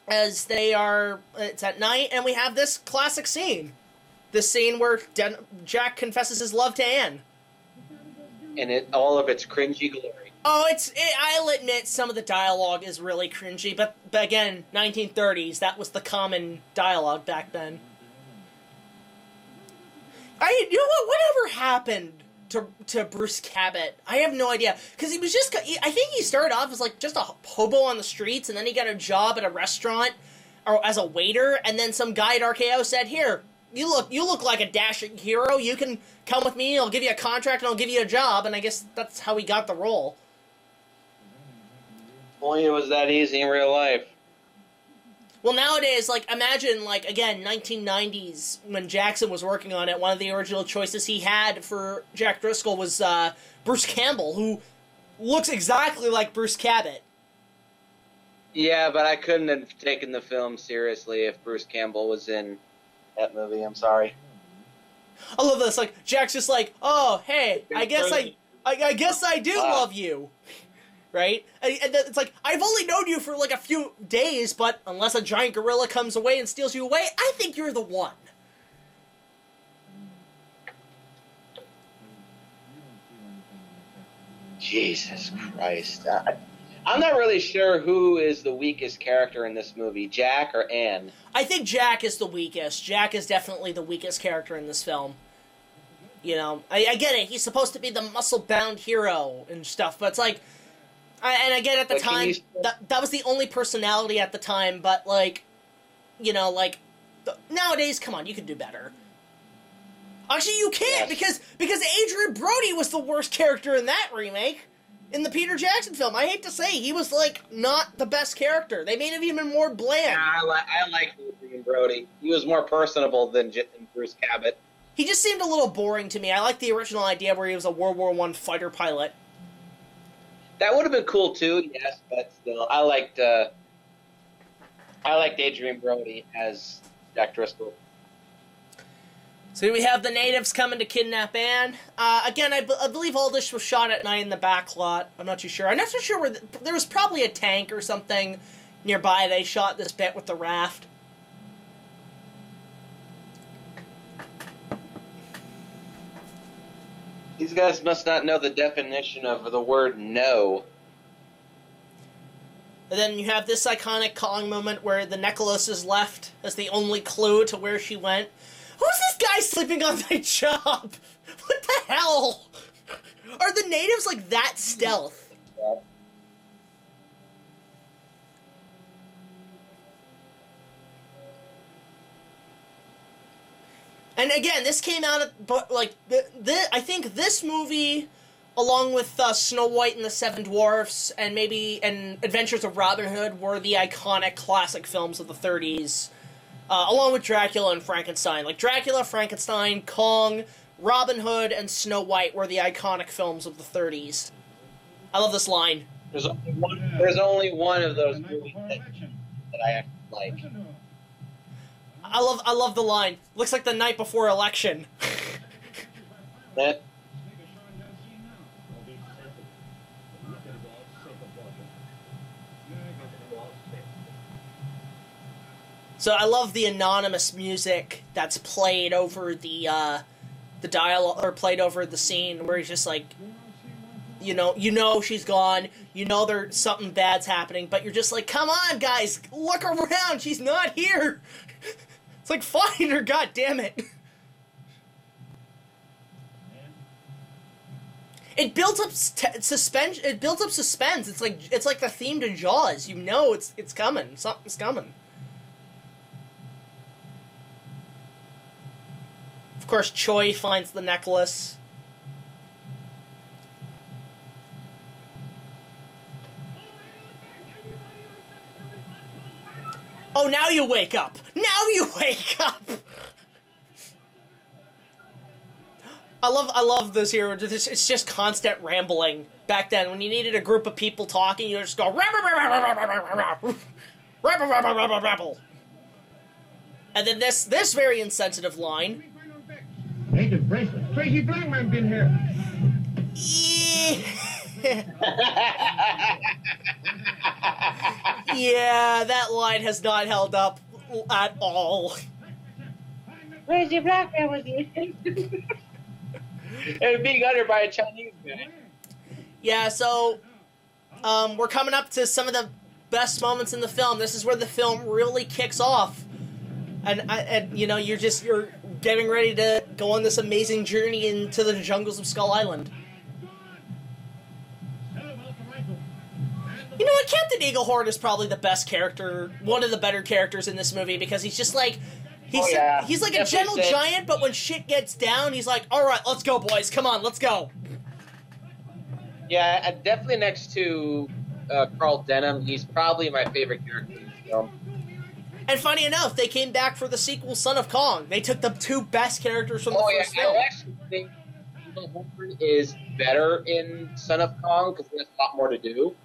as it's at night, and we have this classic scene. This scene where Jack confesses his love to Anne. And all of its cringy glory. Oh, I'll admit some of the dialogue is really cringy, but again, 1930s, that was the common dialogue back then. You know what? Whatever happened to Bruce Cabot? I have no idea. Because he was just, I think he started off as like just a hobo on the streets, and then he got a job at a restaurant or as a waiter, and then some guy at RKO said, "Here, you look like a dashing hero. You can come with me. I'll give you a contract and I'll give you a job." And I guess that's how he got the role. Only it was that easy in real life. Well, nowadays, like, imagine, like, again, 1990s, when Jackson was working on it, one of the original choices he had for Jack Driscoll was Bruce Campbell, who looks exactly like Bruce Cabot. Yeah, but I couldn't have taken the film seriously if Bruce Campbell was in that movie. I'm sorry. I love this. Like, Jack's just like, "Oh, hey, I guess I do love you." Right? And it's like, "I've only known you for like a few days, but unless a giant gorilla comes away and steals you away, I think you're the one." Jesus Christ. I'm not really sure who is the weakest character in this movie, Jack or Anne. I think Jack is the weakest. Jack is definitely the weakest character in this film. You know, I get it. He's supposed to be the muscle-bound hero and stuff, but it's like, and again, at the time, that was the only personality at the time, but, like, you know, like, nowadays, come on, you can do better. Actually, you can't, because Adrian Brody was the worst character in that remake, in the Peter Jackson film. I hate to say, he was, like, not the best character. They made him even more bland. Yeah, I like Adrian Brody. He was more personable than Bruce Cabot. He just seemed a little boring to me. I like the original idea where he was a World War I fighter pilot. That would have been cool too, yes, but still, I liked Adrian Brody as Jack Driscoll. So we have the natives coming to kidnap Anne. Again, I believe all this was shot at night in the back lot. I'm not too sure. I'm not too sure where there was probably a tank or something nearby. They shot this bit with the raft. These guys must not know the definition of the word no. And then you have this iconic calling moment where the necklace is left as the only clue to where she went. Who's this guy sleeping on my job? What the hell? Are the natives like that stealth? Yeah. And again, this came out at, like, I think this movie, along with Snow White and the Seven Dwarfs, and Adventures of Robin Hood, were the iconic classic films of the 30s, along with Dracula and Frankenstein. Like, Dracula, Frankenstein, Kong, Robin Hood, and Snow White were the iconic films of the 30s. I love this line. There's only one of those movies that I actually like. I love the line. Looks like the night before election. That. So I love the anonymous music that's played over the dialogue, or played over the scene, where he's just like, you know she's gone, there's something bad's happening, but you're just like, come on, guys, look around, she's not here. It's like, find her, god damn it. It builds up suspense. It builds up suspense. It's like the theme to Jaws. It's coming. Something's coming. Of course, Choi finds the necklace. Oh, now you wake up! Now you wake up! I love this here. It's just constant rambling. Back then, when you needed a group of people talking, you just go rabble. And then this very insensitive line. Native bracelet. Crazy black man been here. Yeah, that line has not held up at all. Crazy black man was here. And being uttered by a Chinese guy. Yeah, so we're coming up to some of the best moments in the film. This is where the film really kicks off, and you're getting ready to go on this amazing journey into the jungles of Skull Island. You know what? Captain Eaglehorn is probably the best character, one of the better characters in this movie, because he's just like, he's like a gentle giant, but when shit gets down, he's like, alright, let's go, boys, come on, let's go. Yeah, definitely next to Carl Denham, he's probably my favorite character in the film. And funny enough, they came back for the sequel, Son of Kong. They took the two best characters from the first film. I actually think Eaglehorn is better in Son of Kong, because he has a lot more to do.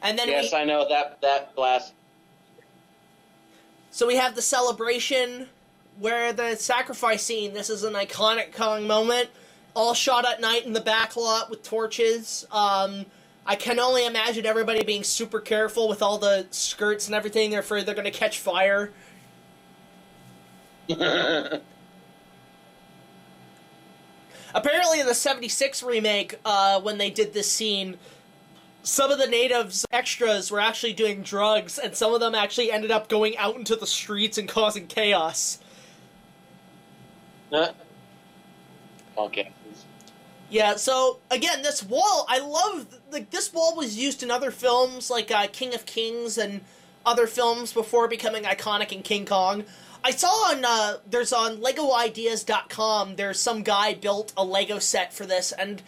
And then yes, I know that blast. So we have the celebration where the sacrifice scene. This is an iconic Kong moment, all shot at night in the back lot with torches. I can only imagine everybody being super careful with all the skirts and everything. They're afraid they're going to catch fire. Apparently in the 76 remake, when they did this scene, some of the natives extras were actually doing drugs, and some of them actually ended up going out into the streets and causing chaos. Okay. Yeah, so, again, this wall, I love, like, this wall was used in other films, like King of Kings and other films before becoming iconic in King Kong. I saw on, there's on LegoIdeas.com, there's some guy built a Lego set for this, and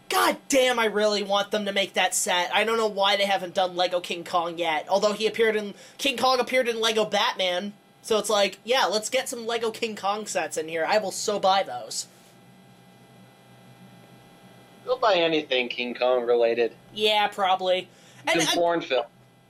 god damn, I really want them to make that set. I don't know why they haven't done Lego King Kong yet, although King Kong appeared in Lego Batman, so it's like, yeah, let's get some Lego King Kong sets in here. I will so buy those. They'll buy anything King Kong related. Yeah, probably. And foreign film.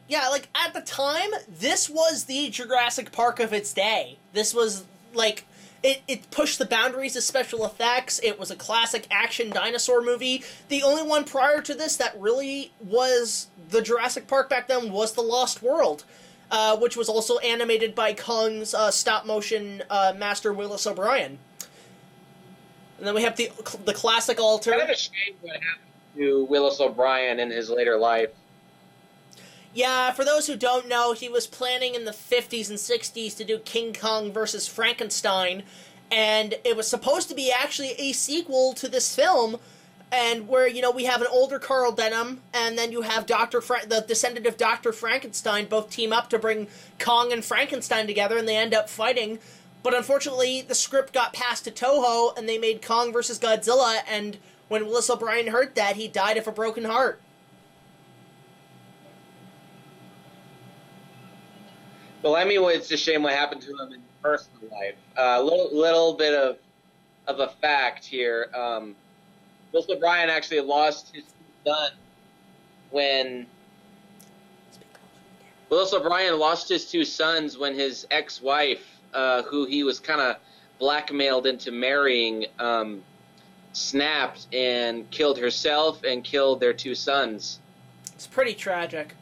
Yeah, like, at the time, this was the Jurassic Park of its day. This was, like, it pushed the boundaries of special effects. It was a classic action dinosaur movie. The only one prior to this that really was the Jurassic Park back then was The Lost World, which was also animated by Kong's stop-motion master Willis O'Brien. And then we have the classic altar. Kind of a shame what happened to Willis O'Brien in his later life. Yeah, for those who don't know, he was planning in the 50s and 60s to do King Kong versus Frankenstein, and it was supposed to be actually a sequel to this film, and where, you know, we have an older Carl Denham, and then you have the descendant of Dr. Frankenstein both team up to bring Kong and Frankenstein together, and they end up fighting. But unfortunately, the script got passed to Toho, and they made Kong versus Godzilla, and when Willis O'Brien heard that, he died of a broken heart. Well, I mean, it's a shame what happened to him in personal life. A little bit of a fact here. Willis O'Brien actually lost his son when... Willis O'Brien lost his two sons when his ex-wife, who he was kind of blackmailed into marrying, snapped and killed herself and killed their two sons. It's pretty tragic.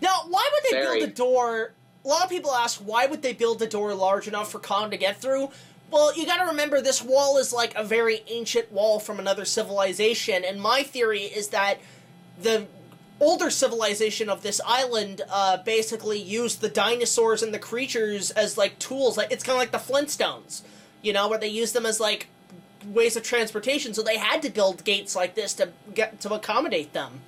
Now, why would they build a door... A lot of people ask, why would they build a door large enough for Kong to get through? Well, you gotta remember, this wall is like a very ancient wall from another civilization, and my theory is that the older civilization of this island basically used the dinosaurs and the creatures as, like, tools. Like, it's kind of like the Flintstones, you know, where they use them as, like, ways of transportation, so they had to build gates like this to accommodate them.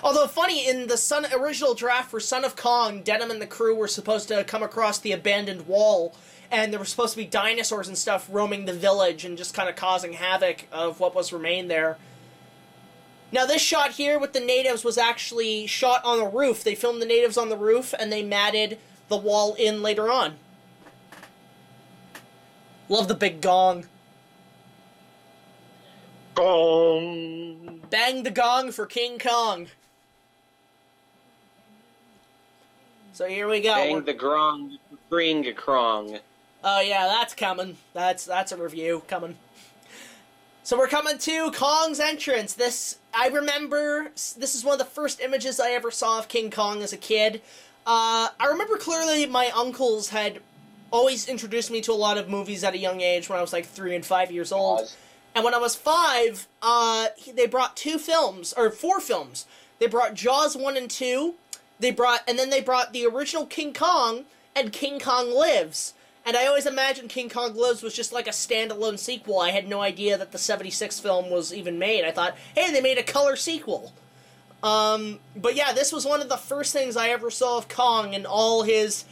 Although, funny, in the original draft for Son of Kong, Denham and the crew were supposed to come across the abandoned wall, and there were supposed to be dinosaurs and stuff roaming the village and just kind of causing havoc of what was remained there. Now, this shot here with the natives was actually shot on the roof. They filmed the natives on the roof, and they matted the wall in later on. Love the big gong. Gong! Bang the gong for King Kong. So here we go. Bang the grong, bring a krong. Oh yeah, that's coming. That's a review coming. So we're coming to Kong's entrance. I remember, this is one of the first images I ever saw of King Kong as a kid. I remember clearly my uncles had always introduced me to a lot of movies at a young age when I was like 3 and 5 years old. And when I was 5, they brought 4 films. They brought Jaws 1 and 2. And then they brought the original King Kong and King Kong Lives. And I always imagined King Kong Lives was just like a standalone sequel. I had no idea that the 76 film was even made. I thought, hey, they made a color sequel. But yeah, this was one of the first things I ever saw of Kong in all his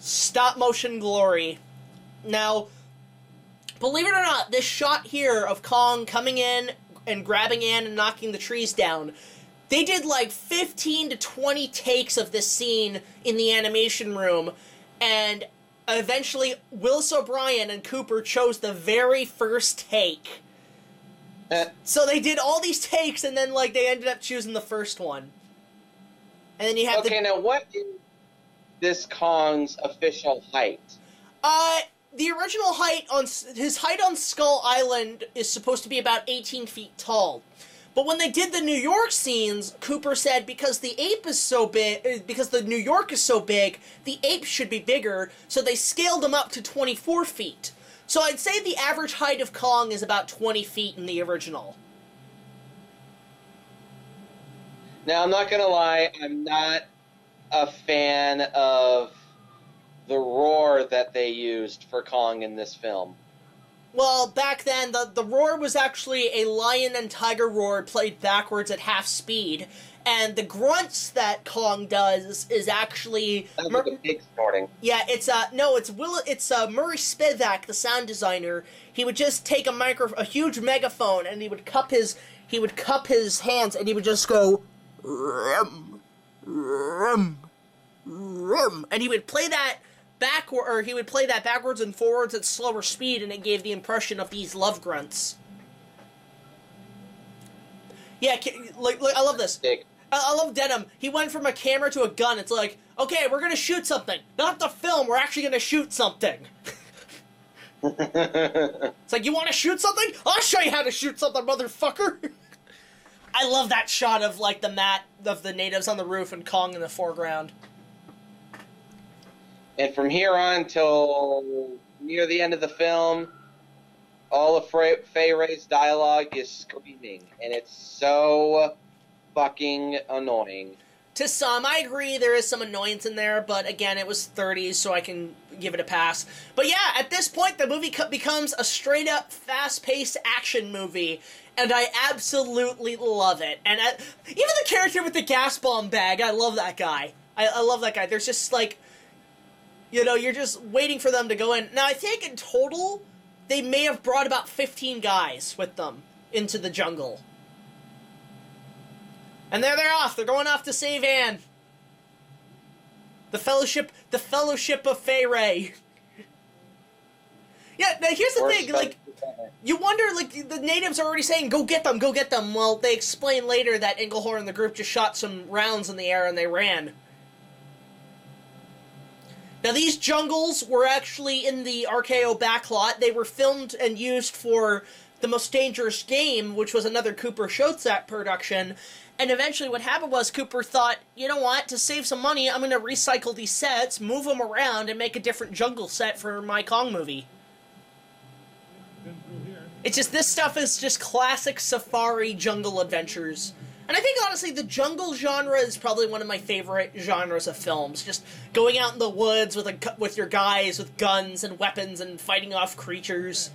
stop-motion glory. Now, believe it or not, this shot here of Kong coming in and grabbing Ann and knocking the trees down, they did like 15 to 20 takes of this scene in the animation room, and eventually Willis O'Brien and Cooper chose the very first take. So they did all these takes, and then like they ended up choosing the first one. And then you have now what is this Kong's official height? The original height his height on Skull Island is supposed to be about 18 feet tall. But when they did the New York scenes, Cooper said because the ape is so big, because the New York is so big, the ape should be bigger, so they scaled him up to 24 feet. So I'd say the average height of Kong is about 20 feet in the original. Now, I'm not gonna lie, I'm not a fan of the roar that they used for Kong in this film. Well, back then, the roar was actually a lion and tiger roar played backwards at half speed, and the grunts that Kong does is actually... Sounds like a pig snorting. Yeah, it's Murray Spivak, the sound designer. He would just take a huge megaphone, and he would cup his hands, and he would just go... Rum, rum, rum, and he would play that backwards and forwards at slower speed, and it gave the impression of these love grunts. Yeah, like I love this. I love Denim. He went from a camera to a gun. It's like, okay, we're gonna shoot something. Not the film, we're actually gonna shoot something. It's like, you wanna shoot something? I'll show you how to shoot something, motherfucker! I love that shot of, like, the mat of the natives on the roof and Kong in the foreground. And from here on till near the end of the film, all of Fay Wray's dialogue is screaming, and it's so fucking annoying. To some, I agree there is some annoyance in there, but again, it was 30s, so I can give it a pass. But yeah, at this point, the movie becomes a straight-up, fast-paced action movie, and I absolutely love it. And even the character with the gas bomb bag, I love that guy. I love that guy. There's just, like... You know, you're just waiting for them to go in. Now, I think in total, they may have brought about 15 guys with them into the jungle. And there they're off. They're going off to save Anne. The Fellowship of Fay Wray. Yeah, now here's the thing, like, you wonder, like, the natives are already saying, go get them, go get them. Well, they explain later that Englehorn and the group just shot some rounds in the air and they ran. Now, these jungles were actually in the RKO backlot. They were filmed and used for The Most Dangerous Game, which was another Cooper Showset production. And eventually what happened was Cooper thought, you know what, to save some money, I'm going to recycle these sets, move them around, and make a different jungle set for my Kong movie. It's just, this stuff is just classic safari jungle adventures. And I think, honestly, the jungle genre is probably one of my favorite genres of films. Just going out in the woods with your guys with guns and weapons and fighting off creatures.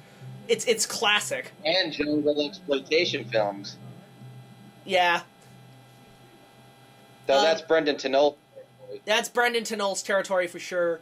It's classic. And jungle exploitation films. Yeah. So that's Brendan Tenold. That's Brendan Tenold's territory for sure.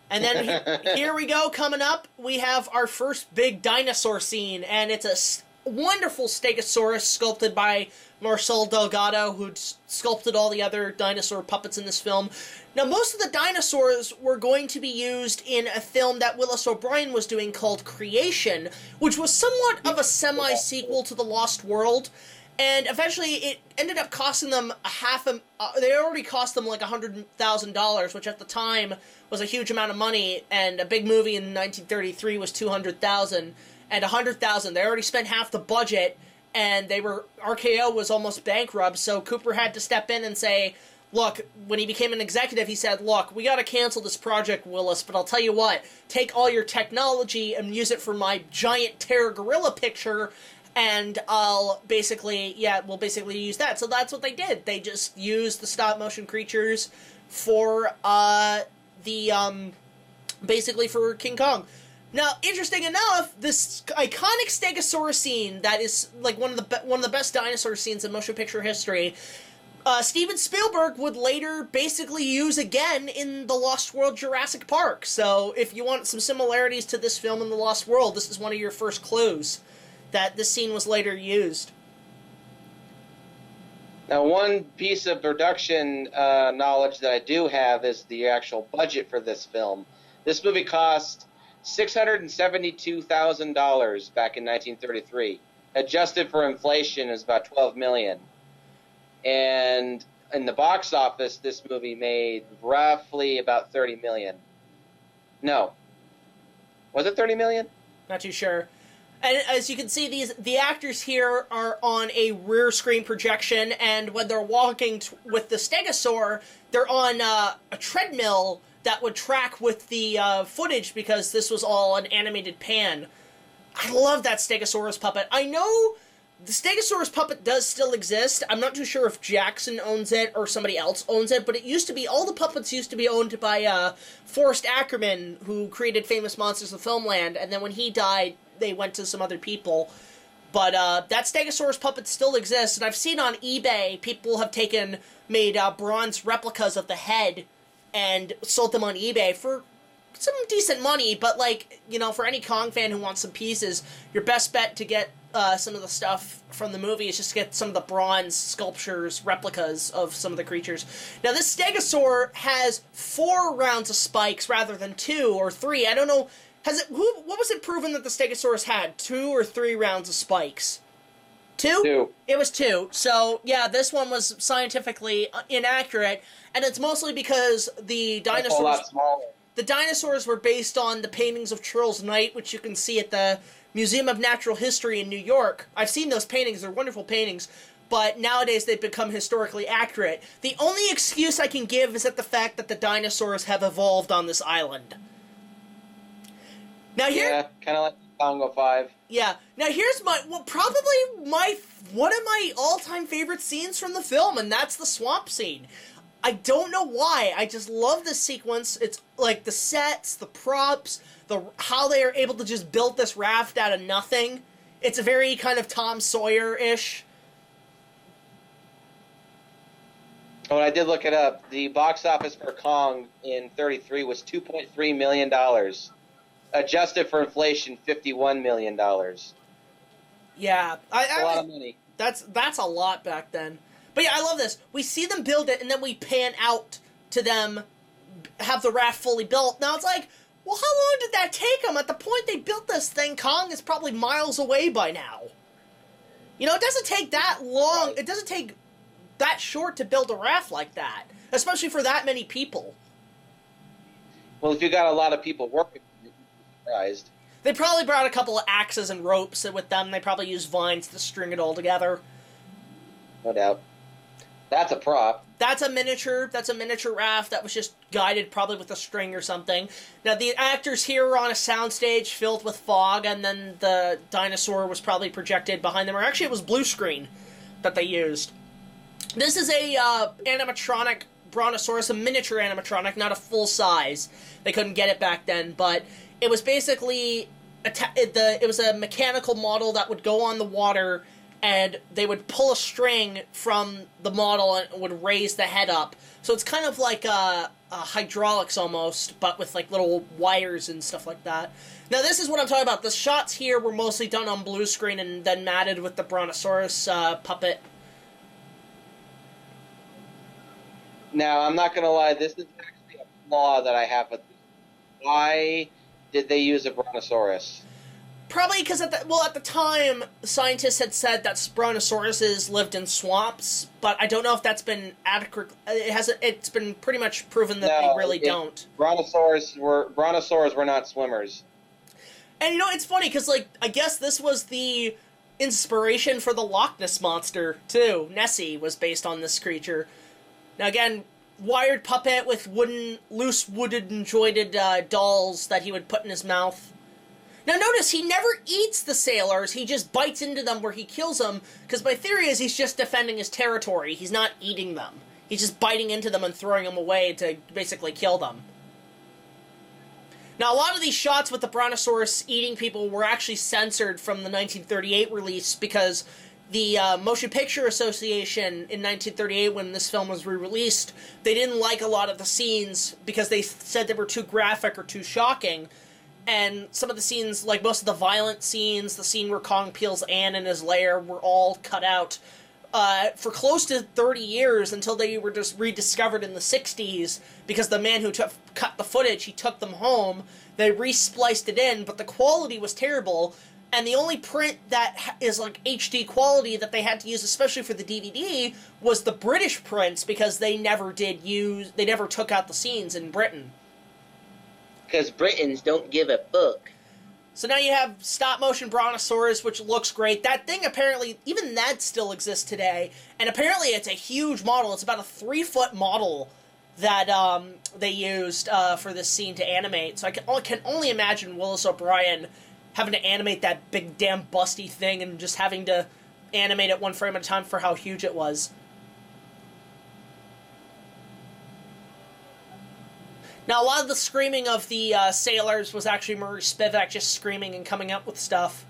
And then here we go, coming up, we have our first big dinosaur scene, and it's a wonderful Stegosaurus sculpted by Marcel Delgado, who sculpted all the other dinosaur puppets in this film. Now, most of the dinosaurs were going to be used in a film that Willis O'Brien was doing called Creation, which was somewhat of a semi-sequel to The Lost World, and eventually it ended up costing them they already cost them like $100,000, which at the time was a huge amount of money, and a big movie in 1933 was $200,000, and $100,000, they already spent half the budget, and RKO was almost bankrupt, so Cooper had to step in and say, look, when he became an executive, he said, look, we gotta cancel this project, Willis, but I'll tell you what, take all your technology and use it for my giant terror gorilla picture, and we'll basically use that. So that's what they did. They just used the stop-motion creatures for the basically for King Kong. Now, interesting enough, this iconic Stegosaurus scene that is like one of the best dinosaur scenes in motion picture history, Steven Spielberg would later basically use again in The Lost World Jurassic Park. So if you want some similarities to this film and The Lost World, this is one of your first clues that this scene was later used. Now, one piece of production knowledge that I do have is the actual budget for this film. This movie cost $672,000 back in 1933. Adjusted for inflation, is about $12 million. And in the box office, this movie made roughly about $30 million. No. Was it $30 million? Not too sure. And as you can see, the actors here are on a rear screen projection, and when they're walking with the Stegosaur, they're on a treadmill that would track with the footage, because this was all an animated pan. I love that Stegosaurus puppet. I know the Stegosaurus puppet does still exist. I'm not too sure if Jackson owns it or somebody else owns it, but it used to be, all the puppets used to be owned by Forrest Ackerman, who created Famous Monsters of Filmland, and then when he died, they went to some other people. But that Stegosaurus puppet still exists, and I've seen on eBay, people have made bronze replicas of the head and sold them on eBay for some decent money, but like, you know, for any Kong fan who wants some pieces, your best bet to get some of the stuff from the movie is just to get some of the bronze sculptures, replicas of some of the creatures. Now, this Stegosaur has 4 rounds of spikes rather than 2 or 3. I don't know, what was it proven that the Stegosaurus had? 2 or 3 rounds of spikes? 2? 2. It was 2. So, yeah, this one was scientifically inaccurate, and it's mostly because the dinosaurs... That's a lot smaller. The dinosaurs were based on the paintings of Charles Knight, which you can see at the Museum of Natural History in New York. I've seen those paintings. They're wonderful paintings, but nowadays they've become historically accurate. The only excuse I can give is that the fact that the dinosaurs have evolved on this island. Now Yeah, kind of like Congo 5. Yeah. Now here's probably one of my all-time favorite scenes from the film, and that's the swamp scene. I don't know why. I just love this sequence. It's like the sets, the props, how they are able to just build this raft out of nothing. It's a very kind of Tom Sawyer-ish. Oh, and I did look it up. The box office for Kong in 33 was $2.3 million. Adjusted for inflation, $51 million. Yeah. That's a lot of money. That's a lot back then. But yeah, I love this. We see them build it, and then we pan out to them have the raft fully built. Now it's like, well, how long did that take them? At the point they built this thing, Kong is probably miles away by now. You know, it doesn't take that long. Right. It doesn't take that short to build a raft like that, especially for that many people. Well, if you got a lot of people working, you'd be surprised. They probably brought a couple of axes and ropes with them. They probably used vines to string it all together. No doubt. That's a prop. That's a miniature raft that was just guided probably with a string or something. Now, the actors here are on a soundstage filled with fog, and then the dinosaur was probably projected behind them. Or actually, it was blue screen that they used. This is a animatronic Brontosaurus, a miniature animatronic, not a full size. They couldn't get it back then, but it was basically it was a mechanical model that would go on the water, and they would pull a string from the model and it would raise the head up. So it's kind of like a hydraulics almost, but with like little wires and stuff like that. Now this is what I'm talking about. The shots here were mostly done on blue screen and then matted with the Brontosaurus puppet. Now, I'm not going to lie, this is actually a flaw that I have with this. Why did they use a Brontosaurus? Probably because at the time, scientists had said that Brontosauruses lived in swamps, but I don't know if that's been adequate. It's been pretty much proven that they really don't. Brontosaurs were not swimmers. And you know, it's funny because I guess this was the inspiration for the Loch Ness Monster too. Nessie was based on this creature. Now again, wired puppet with loose wooden jointed dolls that he would put in his mouth. Now notice, he never eats the sailors, he just bites into them where he kills them, because my theory is he's just defending his territory, he's not eating them. He's just biting into them and throwing them away to basically kill them. Now, a lot of these shots with the Brontosaurus eating people were actually censored from the 1938 release because the Motion Picture Association in 1938, when this film was re-released, they didn't like a lot of the scenes because they said they were too graphic or too shocking. And some of the scenes, like most of the violent scenes, the scene where Kong peels Ann in his lair, were all cut out for close to 30 years until they were just rediscovered in the 60s because the man who cut the footage, he took them home, they re-spliced it in, but the quality was terrible. And the only print that is like HD quality that they had to use, especially for the DVD, was the British prints because they never took out the scenes in Britain. Because Britons don't give a fuck. So now you have stop-motion Brontosaurus, which looks great. That thing apparently, even that still exists today. And apparently it's a huge model. It's about a 3-foot model that they used for this scene to animate. So I can only imagine Willis O'Brien having to animate that big damn busty thing and just having to animate it one frame at a time for how huge it was. Now, a lot of the screaming of the sailors was actually Murray Spivak just screaming and coming up with stuff.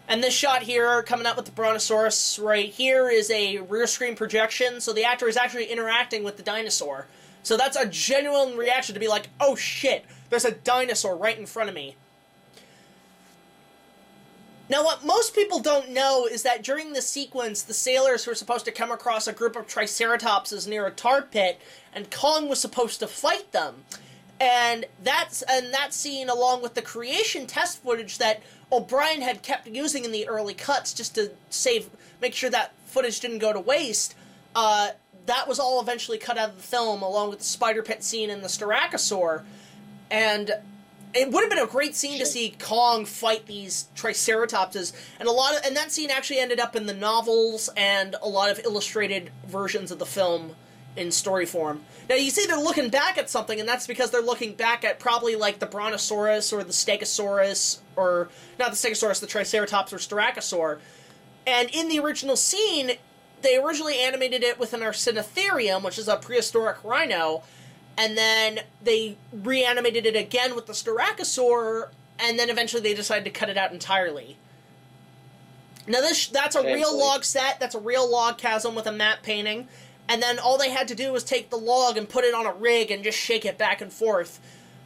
And this shot here, coming up with the Brontosaurus right here, is a rear screen projection, so the actor is actually interacting with the dinosaur. So that's a genuine reaction to be like, oh shit, there's a dinosaur right in front of me. Now, what most people don't know is that during this sequence, the sailors were supposed to come across a group of Triceratopses near a tar pit, and Kong was supposed to fight them. And that scene, along with the creation test footage that O'Brien had kept using in the early cuts just to make sure that footage didn't go to waste, that was all eventually cut out of the film, along with the spider pit scene and the Stegosaurus. And it would have been a great scene to see Kong fight these Triceratopses, and that scene actually ended up in the novels and a lot of illustrated versions of the film in story form. Now, you see they're looking back at something, and that's because they're looking back at probably like the Brontosaurus or the Stegosaurus, or not the Stegosaurus, the Triceratops or Stegosaurus. And in the original scene, they originally animated it with an Arsinotherium, which is a prehistoric rhino, and then they reanimated it again with the Stegosaurus, and then eventually they decided to cut it out entirely. Now that's a real log set, that's a real log chasm with a matte painting, and then all they had to do was take the log and put it on a rig and just shake it back and forth.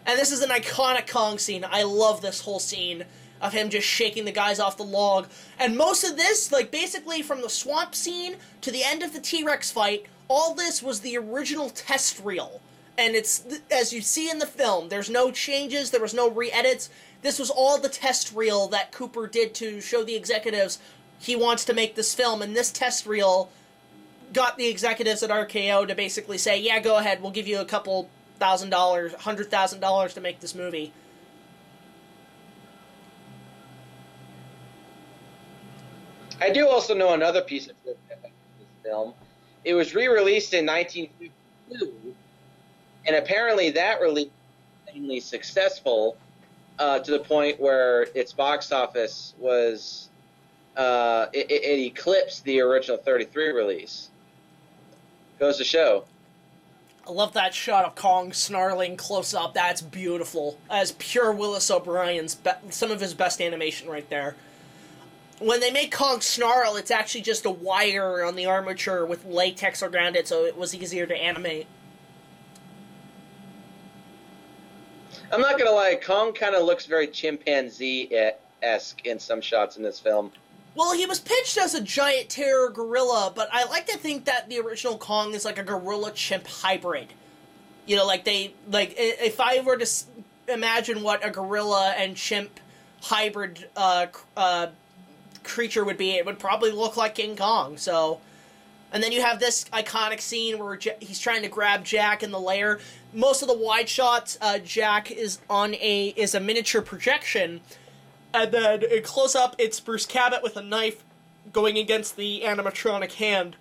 And this is an iconic Kong scene. I love this whole scene of him just shaking the guys off the log. And most of this, like basically from the swamp scene to the end of the T-Rex fight, all this was the original test reel. And it's, as you see in the film, there's no changes, there was no re-edits. This was all the test reel that Cooper did to show the executives he wants to make this film, and this test reel got the executives at RKO to basically say, yeah, go ahead, we'll give you a couple $1,000, $100,000 to make this movie. I do also know another piece of this film. It was re-released in 1952, and apparently that release was extremely successful to the point where its box office was it eclipsed the original 33 release. Goes to show. I love that shot of Kong snarling close up. That's beautiful. That's pure Willis O'Brien's, some of his best animation right there. When they make Kong snarl, it's actually just a wire on the armature with latex around it, so it was easier to animate. I'm not gonna lie, Kong kind of looks very chimpanzee-esque in some shots in this film. Well, he was pitched as a giant terror gorilla, but I like to think that the original Kong is like a gorilla-chimp hybrid. You know, if I were to imagine what a gorilla and chimp hybrid creature would be, it would probably look like King Kong. So, and then you have this iconic scene where he's trying to grab Jack in the lair. Most of the wide shots, Jack is on a miniature projection, and then in close up, it's Bruce Cabot with a knife going against the animatronic hand.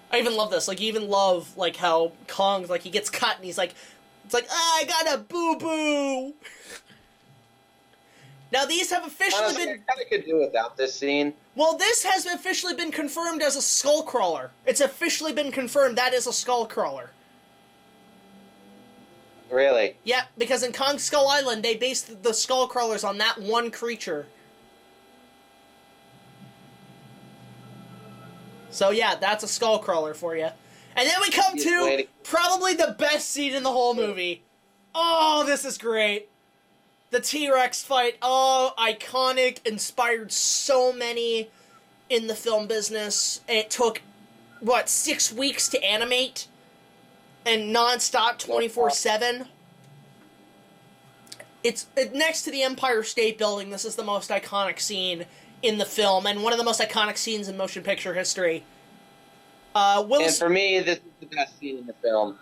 I even love this. Like, you even love like how Kong's like he gets cut and he's like, it's like, I got a boo boo. Now, these have officially been... I kind of could do without this scene. Well, this has officially been confirmed as a skull crawler. It's officially been confirmed that is a skull crawler. Really? Yep, because in Kong Skull Island, they based the skull crawlers on that one creature. So yeah, that's a skull crawler for you. And then we come to probably the best scene in the whole movie. Oh, this is great. The T-Rex fight. Oh, iconic, inspired so many in the film business. It took, what, 6 weeks to animate? And non-stop 24/7. It's next to the Empire State Building. This is the most iconic scene in the film, and one of the most iconic scenes in motion picture history. And for me, this is the best scene in the film.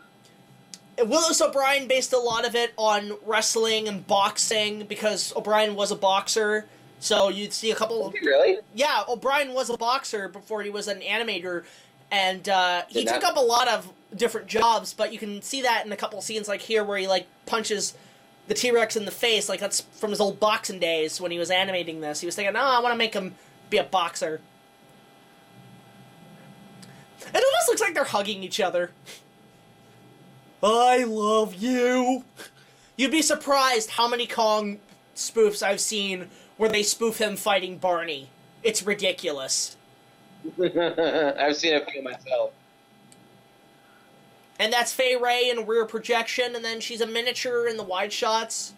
Willis O'Brien based a lot of it on wrestling and boxing, because O'Brien was a boxer. So you'd see a couple of... Really? Yeah, O'Brien was a boxer before he was an animator, and he took up a lot of different jobs, but you can see that in a couple of scenes like here where he like punches the T-Rex in the face. Like, that's from his old boxing days when he was animating this. He was thinking, oh, I want to make him be a boxer. It almost looks like they're hugging each other. I love you. You'd be surprised how many Kong spoofs I've seen where they spoof him fighting Barney. It's ridiculous. I've seen a few myself. And that's Fay Wray in rear projection, and then she's a miniature in the wide shots.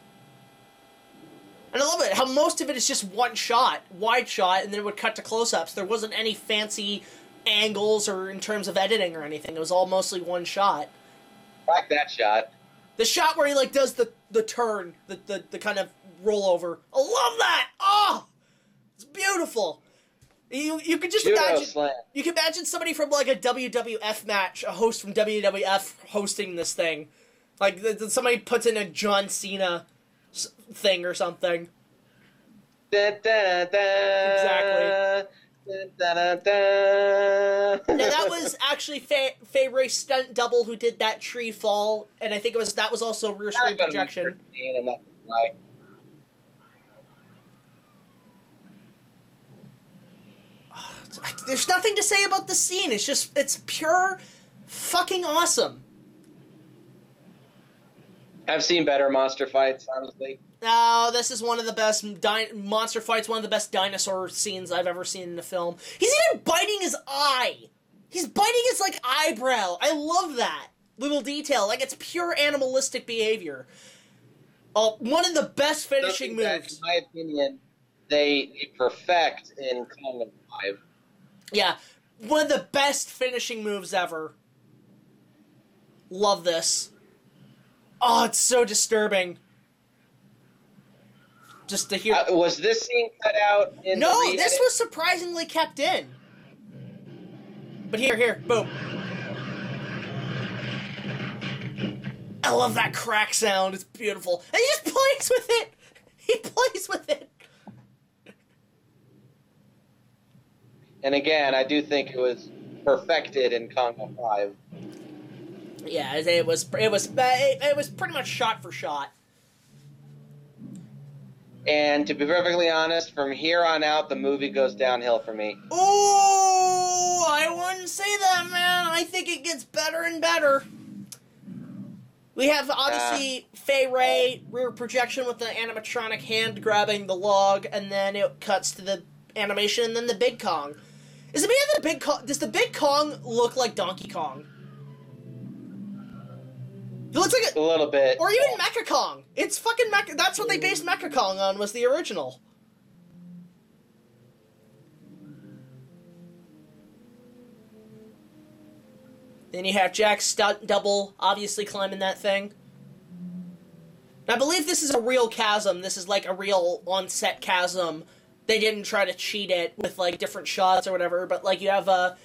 And I love it, how most of it is just one shot, wide shot, and then it would cut to close-ups. There wasn't any fancy angles or in terms of editing or anything. It was all mostly one shot. I like that shot. The shot where he like does the turn, the kind of rollover. I love that! Oh! It's beautiful. You could just imagine, you can imagine somebody from like a WWF match, a host from WWF hosting this thing. Like somebody puts in a John Cena thing or something. Exactly. Now that was actually Fay Wray's stunt double who did that tree fall, and I think that was also rear screen projection. There's nothing to say about the scene. It's pure fucking awesome. I've seen better monster fights, honestly. No, this is one of the best monster fights, one of the best dinosaur scenes I've ever seen in a film. He's even biting his eye. He's biting his, like, eyebrow. I love that little detail. Like, it's pure animalistic behavior. One of the best finishing moves. That, in my opinion, they perfect in Kong 5. Yeah, one of the best finishing moves ever. Love this. Oh, it's so disturbing. Just to hear... was this scene cut out in No, the this was surprisingly kept in. But here, boom. I love that crack sound. It's beautiful. And he just plays with it. He plays with it. And again, I do think it was perfected in Kong 5. Yeah, it was pretty much shot for shot. And to be perfectly honest, from here on out, the movie goes downhill for me. Oh, I wouldn't say that, man. I think it gets better and better. We have, obviously, Fay Wray, rear projection with the animatronic hand grabbing the log, and then it cuts to the animation, and then the Big Kong. Does the Big Kong look like Donkey Kong? It looks like a little bit. Or even Mecha Kong. It's fucking Mecha. That's what they based Mecha Kong on, was the original. Then you have Jack's stunt double, obviously climbing that thing. I believe this is a real chasm. This is like a real on-set chasm. They didn't try to cheat it with like different shots or whatever, but like you have a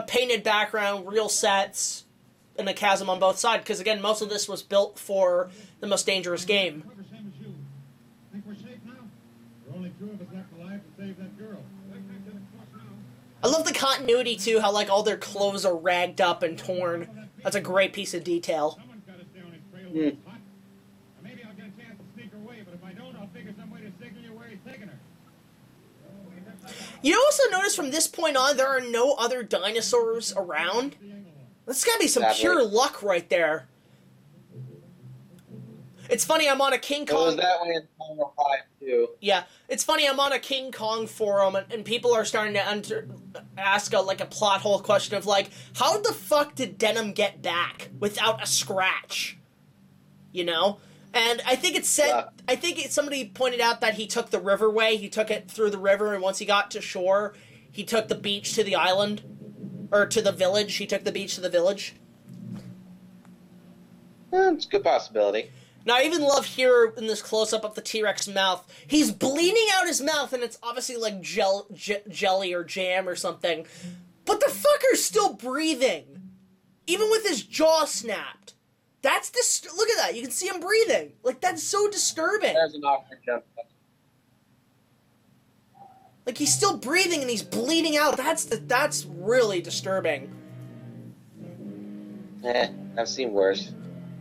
painted background, real sets, and a chasm on both sides, because again, most of this was built for The Most Dangerous Game. Think we're safe now? There are only 2 of us left alive to save that girl. I love the continuity too, how like all their clothes are ragged up and torn. That's a great piece of detail. Someone's got to stay on his trail while it's hot. Maybe I'll get a chance to sneak her away, but if I don't, I'll figure some way to signal you where he's taking her. You also notice from this point on, there are no other dinosaurs around. That's gotta be some pure luck right there. It's funny, I'm on a King Kong... It was that way in Final 5, too. Yeah, it's funny, I'm on a King Kong forum, and people are starting to ask a plot hole question of, like, how the fuck did Denham get back without a scratch? You know? And I think it's said... somebody pointed out that he took the riverway, he took it through the river, and once he got to shore, he took the beach to the island. Or to the village, he took the beach to the village. It's a good possibility. Now, I even love here in this close-up of the T-Rex mouth. He's bleeding out his mouth, and it's obviously like jelly or jam or something. But the fucker's still breathing. Even with his jaw snapped. That's look at that. You can see him breathing. Like, that's so disturbing. There's an awkward jump. Like, he's still breathing and he's bleeding out. That's really disturbing. I've seen worse.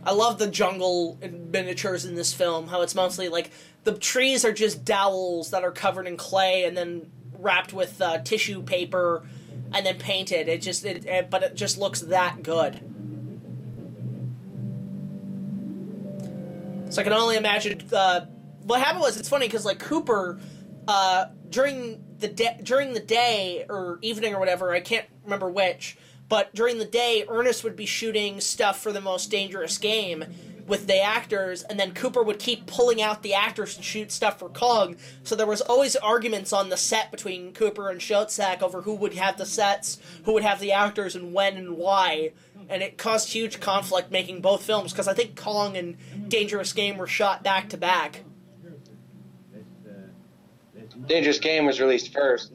I love the jungle miniatures in this film, how it's mostly like the trees are just dowels that are covered in clay and then wrapped with tissue paper and then painted. But it just looks that good. So I can only imagine what happened was, it's funny because like Cooper during the day or evening or whatever, I can't remember which. But during the day, Ernest would be shooting stuff for The Most Dangerous Game with the actors, and then Cooper would keep pulling out the actors to shoot stuff for Kong. So there was always arguments on the set between Cooper and Schotzak over who would have the sets, who would have the actors, and when and why. And it caused huge conflict making both films, because I think Kong and Dangerous Game were shot back to back. Dangerous Game was released first.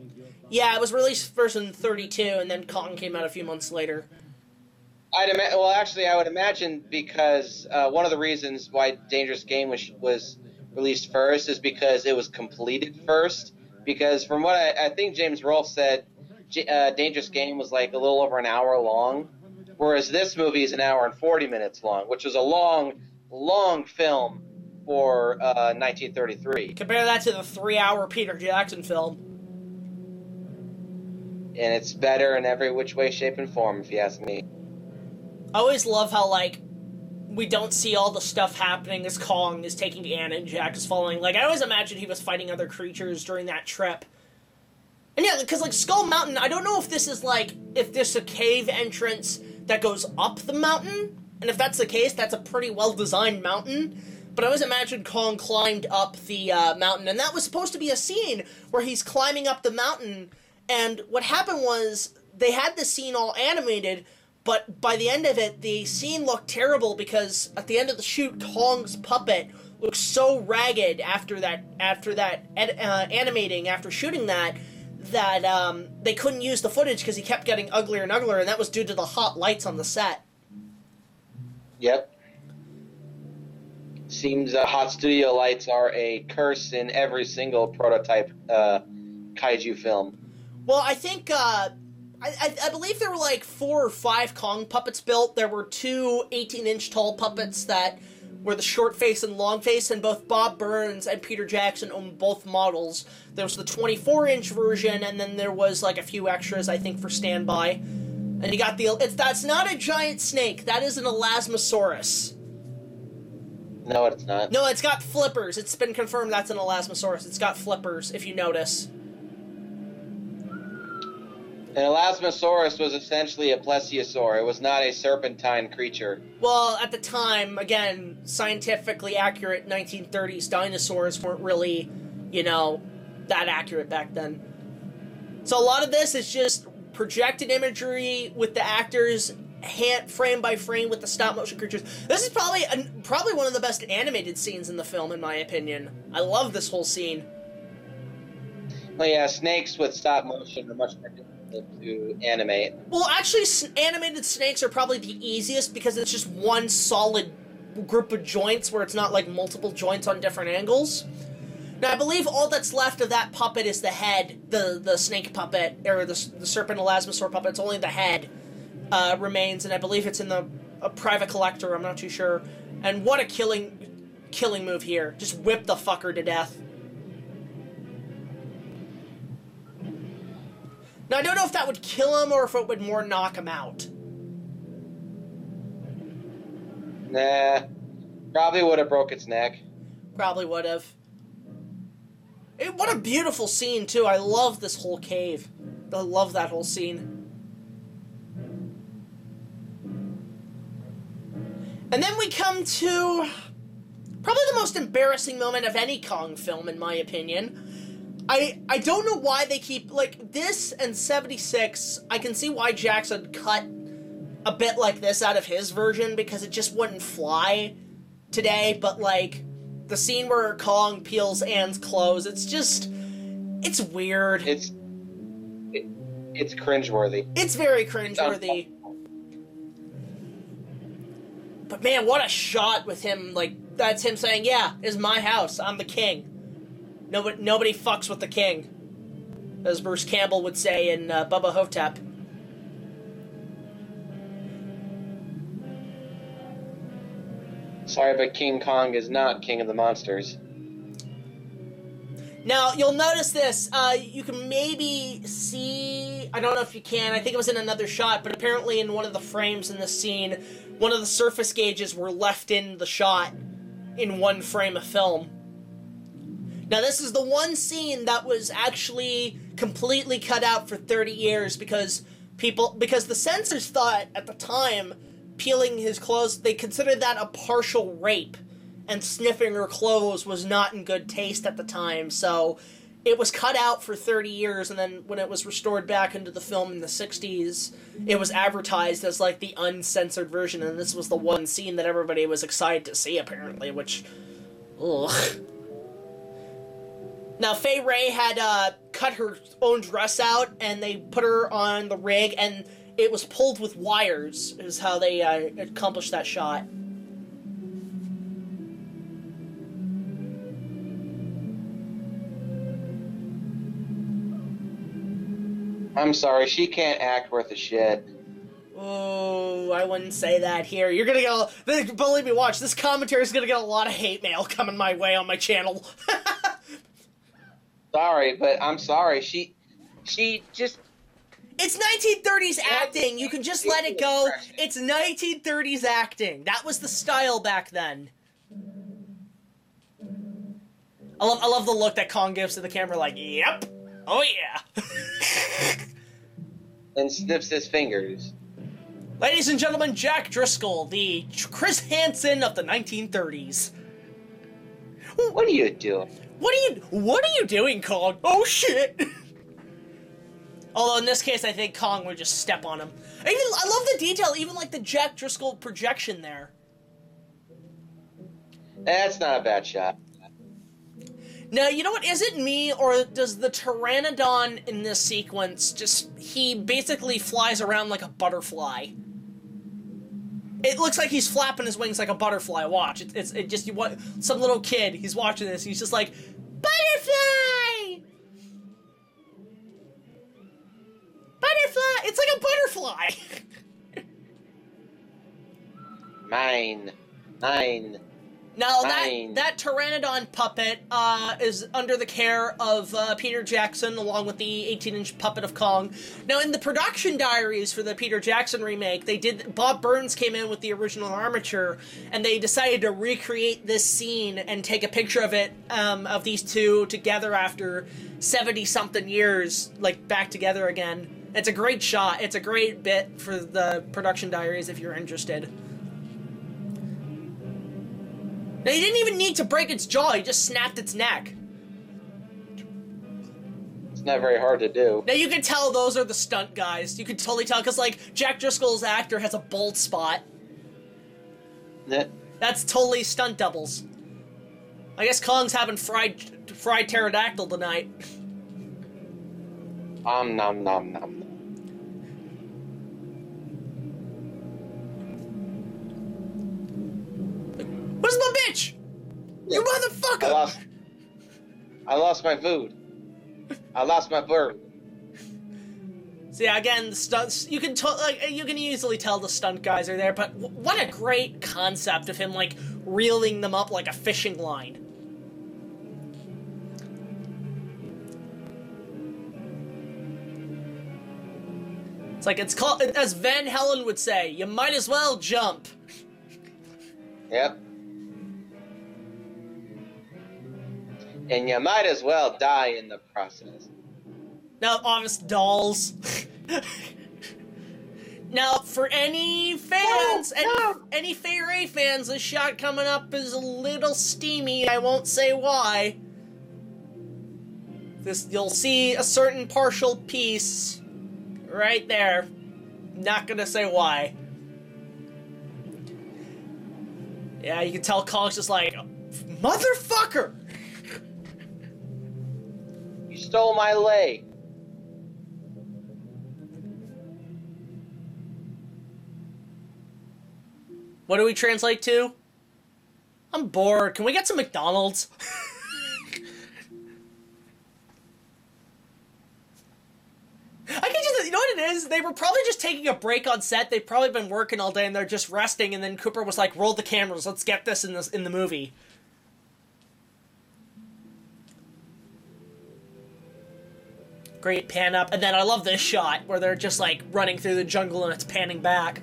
Yeah, it was released first in 32, and then Kong came out a few months later. I would imagine because one of the reasons why Dangerous Game was released first is because it was completed first. Because from what I think James Rolfe said, Dangerous Game was like a little over an hour long, whereas this movie is an hour and 40 minutes long, which was a long film for 1933. Compare that to the 3-hour Peter Jackson film. And it's better in every which way, shape, and form, if you ask me. I always love how, like, we don't see all the stuff happening as Kong is taking Anna and Jack is falling. Like, I always imagined he was fighting other creatures during that trip. And yeah, because, like, Skull Mountain, I don't know if this is, like, if this is a cave entrance that goes up the mountain. And if that's the case, that's a pretty well-designed mountain. But I always imagined Kong climbed up the mountain. And that was supposed to be a scene where he's climbing up the mountain. And what happened was, they had the scene all animated, but by the end of it, the scene looked terrible because at the end of the shoot, Kong's puppet looked so ragged after animating, after shooting that they couldn't use the footage because he kept getting uglier and uglier, and that was due to the hot lights on the set. Yep. Seems hot studio lights are a curse in every single prototype kaiju film. Well, I think, I believe there were like 4 or 5 Kong puppets built. There were 2 18-inch tall puppets that were the short face and long face, and both Bob Burns and Peter Jackson owned both models. There was the 24-inch version, and then there was like a few extras, I think, for standby. And you got that's not a giant snake. That is an Elasmosaurus. No, it's not. No, it's got flippers. It's been confirmed that's an Elasmosaurus. It's got flippers, if you notice. An Elasmosaurus was essentially a plesiosaur. It was not a serpentine creature. Well, at the time, again, scientifically accurate 1930s dinosaurs weren't really, that accurate back then. So a lot of this is just projected imagery with the actors, frame by frame with the stop-motion creatures. This is probably one of the best animated scenes in the film, in my opinion. I love this whole scene. Well, yeah, snakes with stop-motion are much more difficult to animate. Well, actually, animated snakes are probably the easiest because it's just one solid group of joints where it's not like multiple joints on different angles. Now, I believe all that's left of that puppet is the head, the snake puppet, or the serpent elasmosaur puppet. It's only the head remains, and I believe it's in a private collector. I'm not too sure. And what a killing move here. Just whip the fucker to death. Now, I don't know if that would kill him or if it would more knock him out. Nah. Probably would have broke its neck. Probably would have. What a beautiful scene, too. I love this whole cave. I love that whole scene. And then we come to probably the most embarrassing moment of any Kong film, in my opinion. I don't know why they keep, like, this and 76, I can see why Jackson cut a bit like this out of his version, because it just wouldn't fly today, but, like, the scene where Kong peels Anne's clothes, it's just, it's weird. It's cringeworthy. It's very cringeworthy. But man, what a shot with him, like, that's him saying, yeah, it's my house, I'm the king. Nobody fucks with the king, as Bruce Campbell would say in Bubba Hotep. Sorry, but King Kong is not king of the monsters. Now, you'll notice this, you can maybe see, I don't know if you can, I think it was in another shot, but apparently in one of the frames in this scene, one of the surface gauges were left in the shot in one frame of film. Now, this is the one scene that was actually completely cut out for 30 years because the censors thought at the time peeling his clothes, they considered that a partial rape, and sniffing her clothes was not in good taste at the time, so it was cut out for 30 years, and then when it was restored back into the film in the 60s, it was advertised as, like, the uncensored version, and this was the one scene that everybody was excited to see, apparently, which, ugh. Now, Fay Wray had cut her own dress out, and they put her on the rig, and it was pulled with wires, is how they accomplished that shot. I'm sorry, she can't act worth a shit. Oh, I wouldn't say that here. You're gonna get believe me, watch, this commentary is gonna get a lot of hate mail coming my way on my channel. Sorry, but I'm sorry, she just... It's 1930s acting. You can just let it go. It's 1930s acting. That was the style back then. I love the look that Kong gives to the camera, like, yep. Oh, yeah. And snips his fingers. Ladies and gentlemen, Jack Driscoll, the Chris Hansen of the 1930s. What are you doing? What are you doing, Kong? Oh, shit. Although in this case, I think Kong would just step on him. I love the detail, even like the Jack Driscoll projection there. That's not a bad shot. Now, you know what? Is it me, or does the Pteranodon in this sequence he basically flies around like a butterfly? It looks like he's flapping his wings like a butterfly. Watch. It just, some little kid, he's watching this, he's just like, butterfly! Butterfly! It's like a butterfly! Mine. Now, that Pteranodon puppet is under the care of Peter Jackson, along with the 18-inch puppet of Kong. Now, in the production diaries for the Peter Jackson remake, Bob Burns came in with the original armature, and they decided to recreate this scene and take a picture of it, of these two together after 70-something years, like, back together again. It's a great shot. It's a great bit for the production diaries if you're interested. Now, he didn't even need to break its jaw, he just snapped its neck. It's not very hard to do. Now, you can tell those are the stunt guys. You can totally tell, because, like, Jack Driscoll's actor has a bald spot. That's totally stunt doubles. I guess Kong's having fried pterodactyl tonight. Nom nom nom. Where's my bitch? You motherfucker! I lost my food. I lost my bird. So yeah, again, the stunts, you can easily tell the stunt guys are there, but what a great concept of him, like, reeling them up like a fishing line. It's like, it's called, as Van Halen would say, you might as well jump. Yep. And you might as well die in the process. Now, honest dolls. Now, for any fans, any Fay Wray fans, this shot coming up is a little steamy. I won't say why. You'll see a certain partial piece right there. Not gonna say why. Yeah, you can tell Kong's just like, motherfucker! You stole my leg. What do we translate to? I'm bored. Can we get some McDonald's? I can just, you know what it is? They were probably just taking a break on set. They've probably been working all day and they're just resting, and then Cooper was like, roll the cameras, let's get this in the movie. Great pan up, and then I love this shot where they're just like running through the jungle and it's panning back.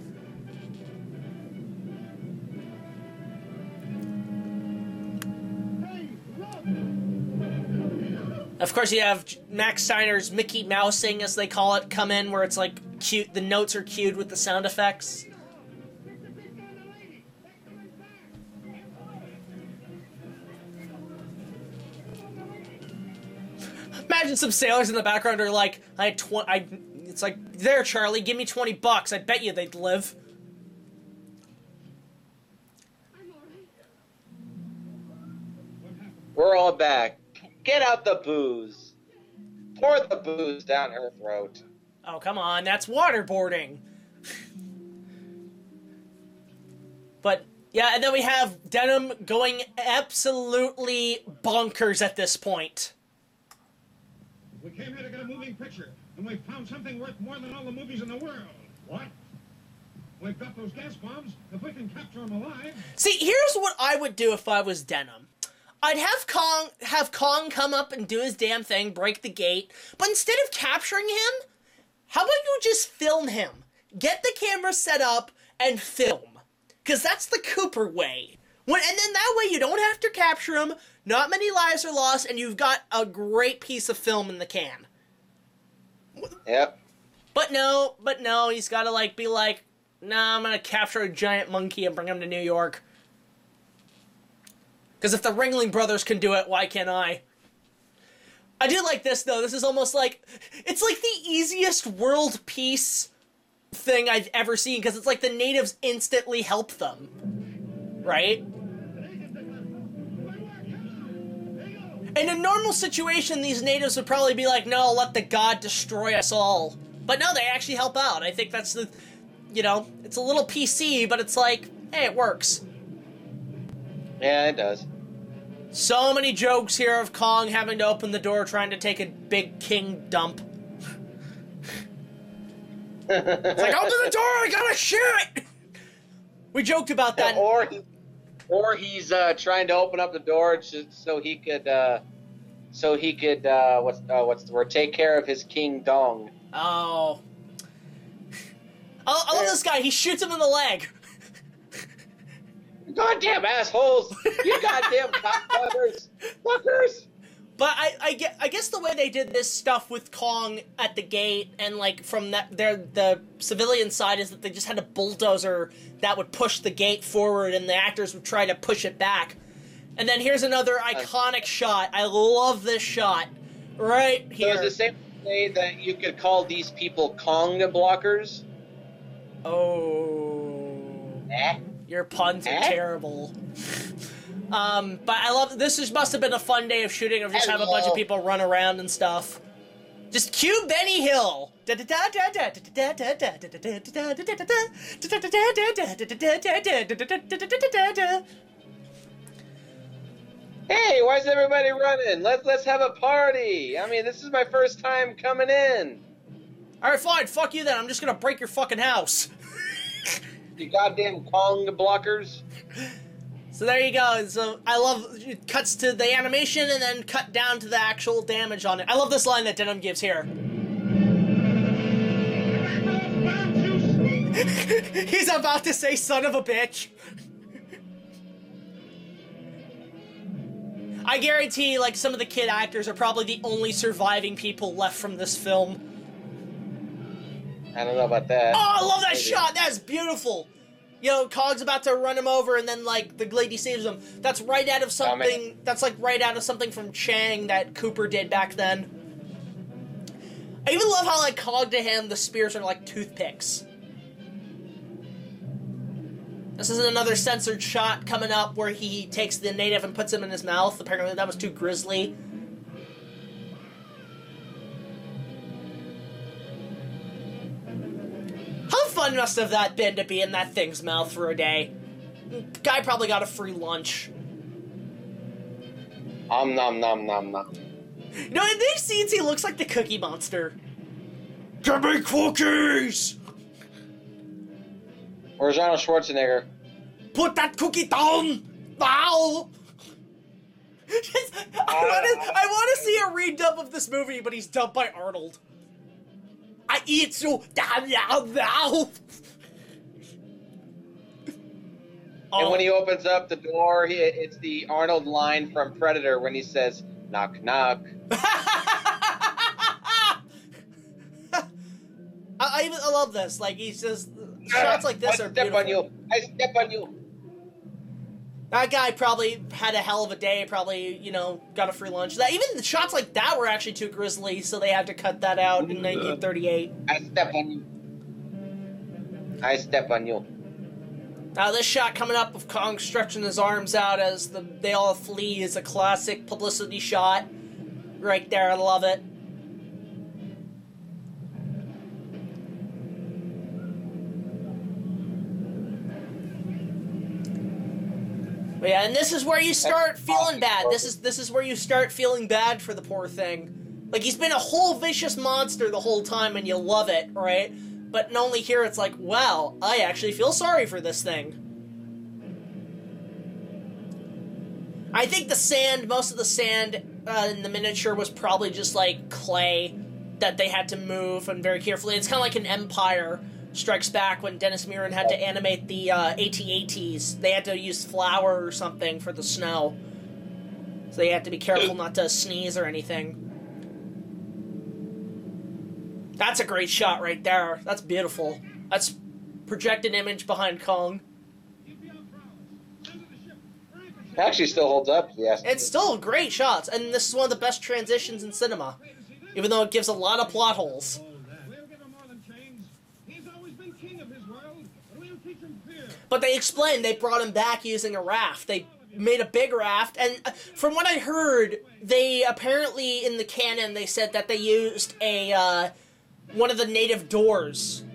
Of course, you have Max Steiner's Mickey Mousing, as they call it, come in, where it's like cute. The notes are cued with the sound effects. Imagine some sailors in the background are like, it's like, there, Charlie, give me $20. I bet you they'd live. We're all back. Get out the booze. Pour the booze down her throat. Oh, come on, that's waterboarding. But, yeah, and then we have Denim going absolutely bonkers at this point. We came here to get a moving picture, and we found something worth more than all the movies in the world. What? We've got those gas bombs. If we can capture them alive... See, here's what I would do if I was Denim. I'd have Kong come up and do his damn thing, break the gate, but instead of capturing him, how about you just film him? Get the camera set up and film. Because that's the Cooper way. And then that way you don't have to capture him, not many lives are lost, and you've got a great piece of film in the can. Yep. But no, he's gotta like be like, nah, I'm gonna capture a giant monkey and bring him to New York. Because if the Ringling Brothers can do it, why can't I? I do like this, though. This is almost like... It's like the easiest world peace thing I've ever seen, because it's like the natives instantly help them. Right? In a normal situation, these natives would probably be like, no, let the god destroy us all. But no, they actually help out. I think that's the... You know, it's a little PC, but it's like, hey, it works. Yeah, it does. So many jokes here of Kong having to open the door trying to take a big king dump. It's like, open the door, I gotta shit! We joked about that. Or he's trying to open up the door just so he could what's the word? Take care of his king dong. Oh. I love this guy. He shoots him in the leg. Goddamn assholes! You goddamn cocksuckers! Fuckers! But I guess the way they did this stuff with Kong at the gate and like from the civilian side is that they just had a bulldozer that would push the gate forward and the actors would try to push it back. And then here's another iconic shot. I love this shot right here. So it's the same way that you could call these people Kong blockers. Oh. Your puns are terrible. But I love this. Must have been a fun day of shooting, of just have a bunch of people run around and stuff. Just cue Benny Hill. Hey, why is everybody running? Let's have a party. I mean, this is my first time coming in. All right, fine. Fuck you then. I'm just gonna break your fucking house. You goddamn Kong blockers. So there you go. So I love it cuts to the animation and then cut down to the actual damage on it. I love this line that Denim gives here. He's about to say son of a bitch. I guarantee, like, some of the kid actors are probably the only surviving people left from this film. I don't know about that. Oh, I love that shot! That's beautiful! You know, Kong's about to run him over, and then, like, the lady saves him. That's right out of something... That's, like, right out of something from Chang that Cooper did back then. I even love how, like, Kong to him, the spears are like toothpicks. This is another censored shot coming up where he takes the native and puts him in his mouth. Apparently that was too grisly. How fun must have that been to be in that thing's mouth for a day? Guy probably got a free lunch. Nom nom nom nom. You know, in these scenes, he looks like the Cookie Monster. Give me cookies! Where's Arnold Schwarzenegger? Put that cookie down! Now! I want to see a redub of this movie, but he's dubbed by Arnold. I eat you now! And when he opens up the door, it's the Arnold line from Predator when he says, knock knock. I love this. Like, he says, shots like this are beautiful. I step on you. I step on you. That guy probably had a hell of a day, probably, you know, got a free lunch. Even the shots like that were actually too grisly, so they had to cut that out in 1938. I step on you. I step on you. Now this shot coming up of Kong stretching his arms out as they all flee is a classic publicity shot. Right there, I love it. But yeah, and this is where you start feeling bad. This is where you start feeling bad for the poor thing. Like, he's been a whole vicious monster the whole time and you love it, right? But only here it's like, wow, I actually feel sorry for this thing. I think the sand, most of the sand in the miniature was probably just like clay that they had to move and very carefully. It's kind of like an Empire Strikes Back when Dennis Muren had to animate the AT-ATs. They had to use flour or something for the snow. So they had to be careful not to sneeze or anything. That's a great shot right there. That's beautiful. That's projected image behind Kong. It actually still holds up, yes. It's still great shots, and this is one of the best transitions in cinema. Even though it gives a lot of plot holes. But they explained they brought him back using a raft. They made a big raft, and from what I heard, they apparently, in the canon, they said that they used a, one of the native doors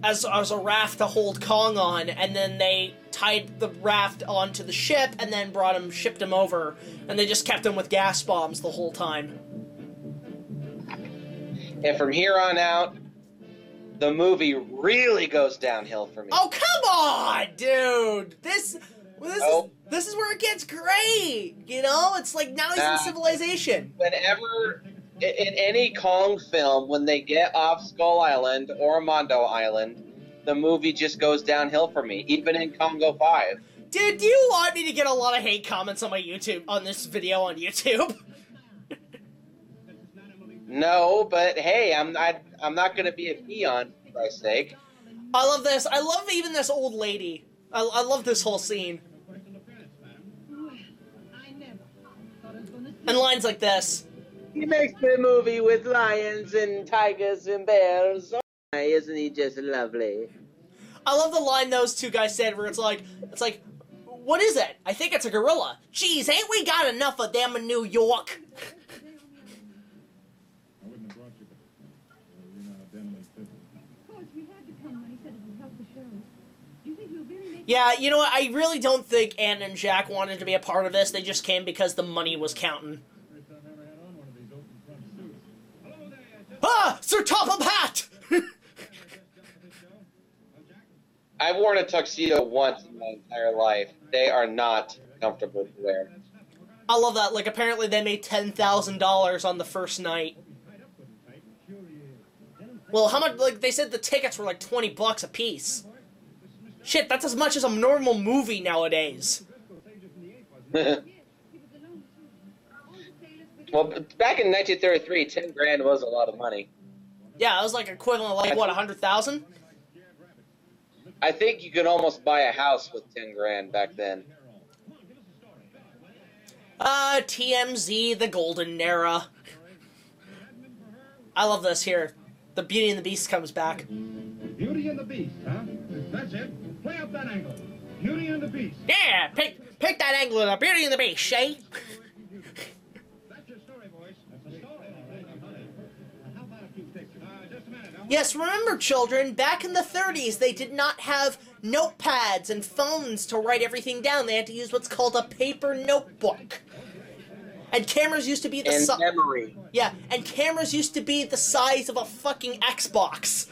as a raft to hold Kong on, and then they tied the raft onto the ship, and then shipped him over, and they just kept him with gas bombs the whole time. And from here on out, the movie really goes downhill for me. Oh, come on, dude! This is where it gets great, you know? It's like, now he's in civilization. Whenever, in any Kong film, when they get off Skull Island or Mondo Island, the movie just goes downhill for me, even in Congo 5. Dude, do you want me to get a lot of hate comments on on this video on YouTube? No, but hey, I'm not gonna be a peon, for Christ's sake. I love this. I love even this old lady. I love this whole scene. And lines like this. He makes the movie with lions and tigers and bears. Oh, isn't he just lovely? I love the line those two guys said where it's like, what is it? I think it's a gorilla. Jeez, ain't we got enough of them in New York? Yeah, you know what? I really don't think Ann and Jack wanted to be a part of this. They just came because the money was counting. Ah! Sir Topham Hat! I've worn a tuxedo once in my entire life. They are not comfortable to wear. I love that. Like, apparently they made $10,000 on the first night. Well, how much? Like, they said the tickets were like $20 a piece. Shit, that's as much as a normal movie nowadays. Well, back in 1933, 10 grand was a lot of money. Yeah, it was like equivalent of like, what, 100,000? I think you could almost buy a house with 10 grand back then. TMZ, the golden era. I love this here. The Beauty and the Beast comes back. Beauty and the Beast, huh? That's it. Play up that angle. Beauty and the Beast. Yeah, pick that angle of the Beauty and the Beast, Shay. That's your story, boys. That's a story. How about a few pictures? Just a minute. Yes, remember, children, back in the 30s, they did not have notepads and phones to write everything down. They had to use what's called a paper notebook. And cameras used to be the memory. Yeah, and cameras used to be the size of a fucking Xbox.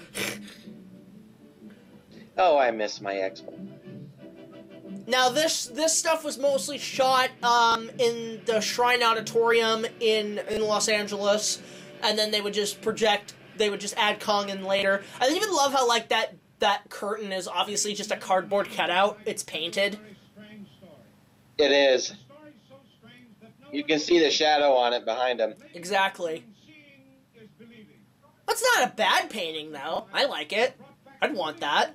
Oh, I miss my Xbox. Now, this stuff was mostly shot in the Shrine Auditorium in Los Angeles, and then they would just add Kong in later. I even love how, like, that curtain is obviously just a cardboard cutout. It's painted. It is. You can see the shadow on it behind him. Exactly. That's not a bad painting, though. I like it. I'd want that.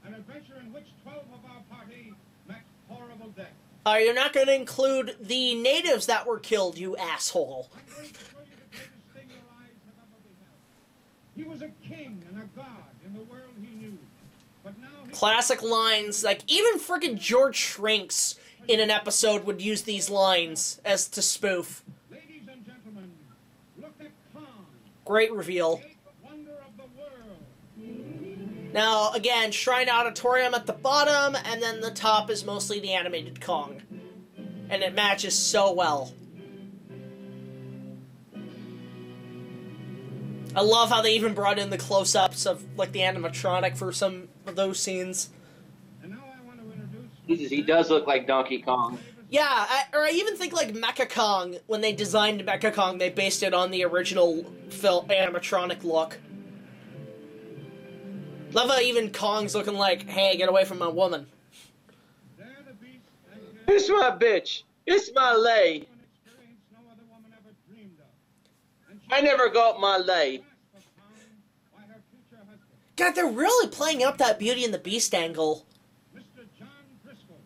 An adventure in which 12 of our party met horrible death. You're not going to include the natives that were killed, you asshole. He was a king and a god in the world he knew. But now Classic lines, like even frickin' George Shrinks in an episode would use these lines as to spoof. Ladies and gentlemen, look at Kong. Great reveal. Wonder of the world. Now, again, Shrine Auditorium at the bottom, and then the top is mostly the animated Kong. And it matches so well. I love how they even brought in the close-ups of, like, the animatronic for some of those scenes. And now I want to introduce... He does look like Donkey Kong. Yeah, I even think, like, Mecha Kong, when they designed Mecha Kong, they based it on the original film animatronic look. Love how even Kong's looking like, hey, get away from my woman. It's my bitch. It's my lay. I never got my lay. God, they're really playing up that Beauty and the Beast angle. Mr. John Driscoll.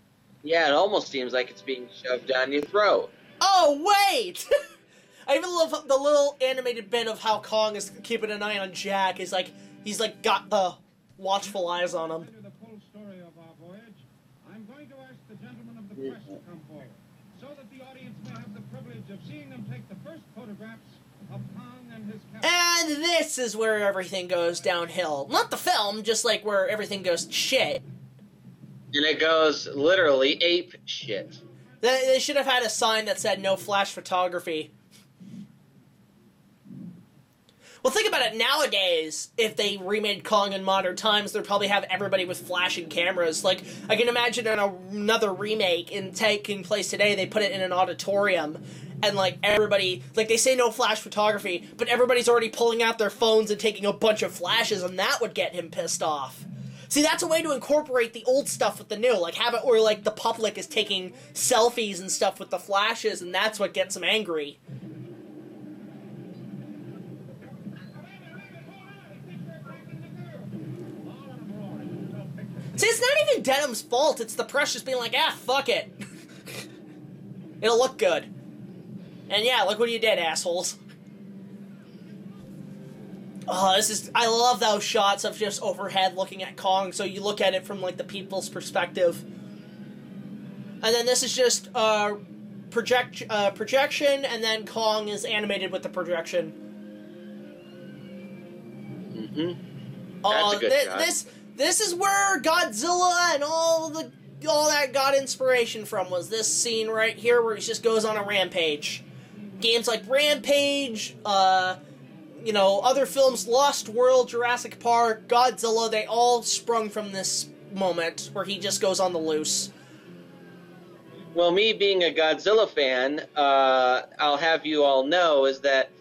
Yeah, it almost seems like it's being shoved down your throat. Oh, wait! I even love the little animated bit of how Kong is keeping an eye on Jack. He's like got the watchful eyes on him. The full story of our voyage. I'm going to ask the gentlemen of the press to come forward, so that the audience may have the privilege of seeing them take the first photographs of Kong and his captain. And this is where everything goes downhill. Not the film, just like where everything goes to shit. And it goes literally ape shit. They should have had a sign that said no flash photography. Well, think about it. Nowadays, if they remade Kong in modern times, they'd probably have everybody with flashing cameras. Like, I can imagine another remake taking place today, they put it in an auditorium, and, like, everybody, like, they say no flash photography, but everybody's already pulling out their phones and taking a bunch of flashes, and that would get him pissed off. See, that's a way to incorporate the old stuff with the new. Like, have it where, like, the public is taking selfies and stuff with the flashes, and that's what gets them angry. See, it's not even Denham's fault. It's the press just being like, fuck it. It'll look good. And yeah, look what you did, assholes. Oh, I love those shots of just overhead looking at Kong, so you look at it from, like, the people's perspective. And then this is just, projection, and then Kong is animated with the projection. Mm-hmm. That's a good shot. This is where Godzilla and all that got inspiration from, was this scene right here where he just goes on a rampage. Games like Rampage, other films, Lost World, Jurassic Park, Godzilla, they all sprung from this moment where he just goes on the loose. Well, me being a Godzilla fan, I'll have you all know is that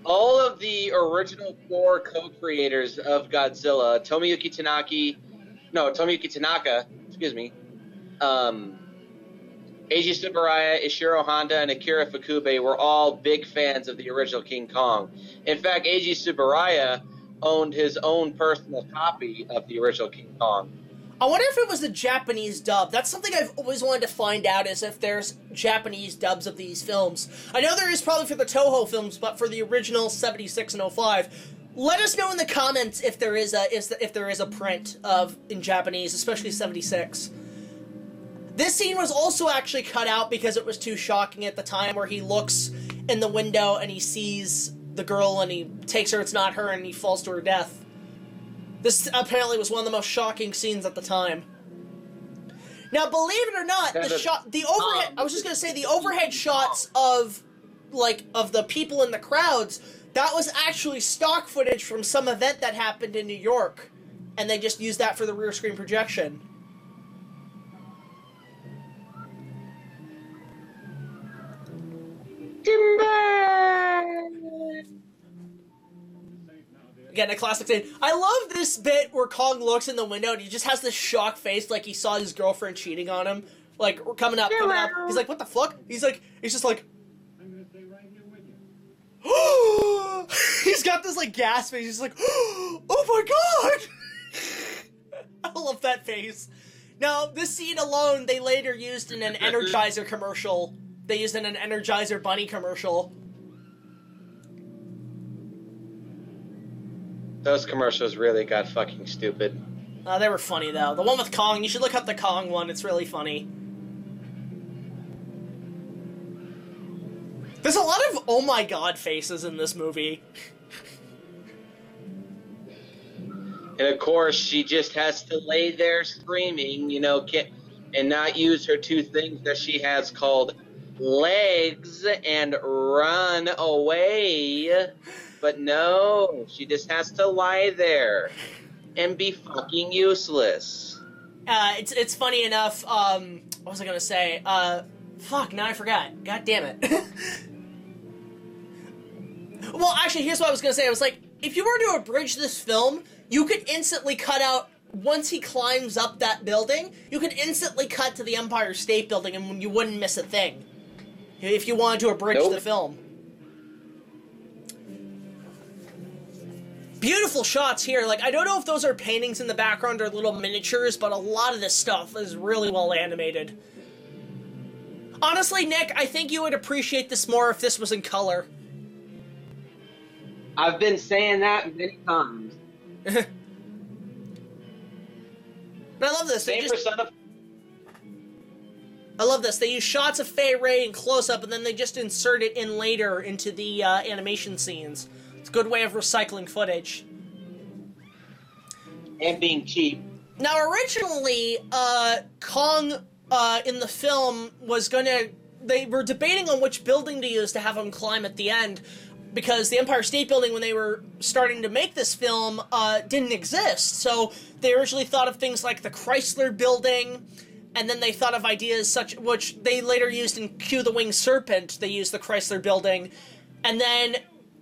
all of the original 4 co-creators of Godzilla, Tomoyuki Tanaka, Eiji Tsuburaya, Ishiro Honda, and Akira Fukube were all big fans of the original King Kong. In fact, Eiji Tsuburaya owned his own personal copy of the original King Kong. I wonder if it was the Japanese dub. That's something I've always wanted to find out, is if there's Japanese dubs of these films. I know there is probably for the Toho films, but for the original 76 and 05, let us know in the comments if there is a print of in Japanese, especially 76. This scene was also actually cut out because it was too shocking at the time, where he looks in the window and he sees the girl and he takes her, it's not her, and he falls to her death. This apparently was one of the most shocking scenes at the time. Now, believe it or not, the overhead shots of the people in the crowds, that was actually stock footage from some event that happened in New York, and they just used that for the rear screen projection. Again, a classic scene. I love this bit where Kong looks in the window and he just has this shocked face, like he saw his girlfriend cheating on him. Like, coming up. He's like, what the fuck? He's just like... I'm gonna stay right here with you. He's got this, like, gas face. He's like, oh my god! I love that face. Now, this scene alone, they later used in an Energizer commercial. They used in an Energizer Bunny commercial. Those commercials really got fucking stupid. They were funny, though. The one with Kong, you should look up the Kong one. It's really funny. There's a lot of oh my god faces in this movie. And of course, she just has to lay there screaming, you know, and not use her two things that she has called legs and run away. But no, she just has to lie there and be fucking useless. It's funny enough, what was I gonna say? Fuck, now I forgot. God damn it. Well, actually, here's what I was gonna say. I was like, if you were to abridge this film, you could instantly cut out, once he climbs up that building, you could instantly cut to the Empire State Building and you wouldn't miss a thing. If you wanted to abridge the film. Beautiful shots here. Like, I don't know if those are paintings in the background or little miniatures, but a lot of this stuff is really well animated. Honestly, Nick, I think you would appreciate this more if this was in color. I've been saying that many times. But I love this. I love this. They use shots of Fay Wray in close-up, and then they just insert it in later into the animation scenes. It's a good way of recycling footage. And being cheap. Now, originally, Kong, in the film, they were debating on which building to use to have him climb at the end, because the Empire State Building, when they were starting to make this film, didn't exist. So they originally thought of things like the Chrysler Building, and then they thought of ideas which they later used in Cue the Winged Serpent. They used the Chrysler Building, and then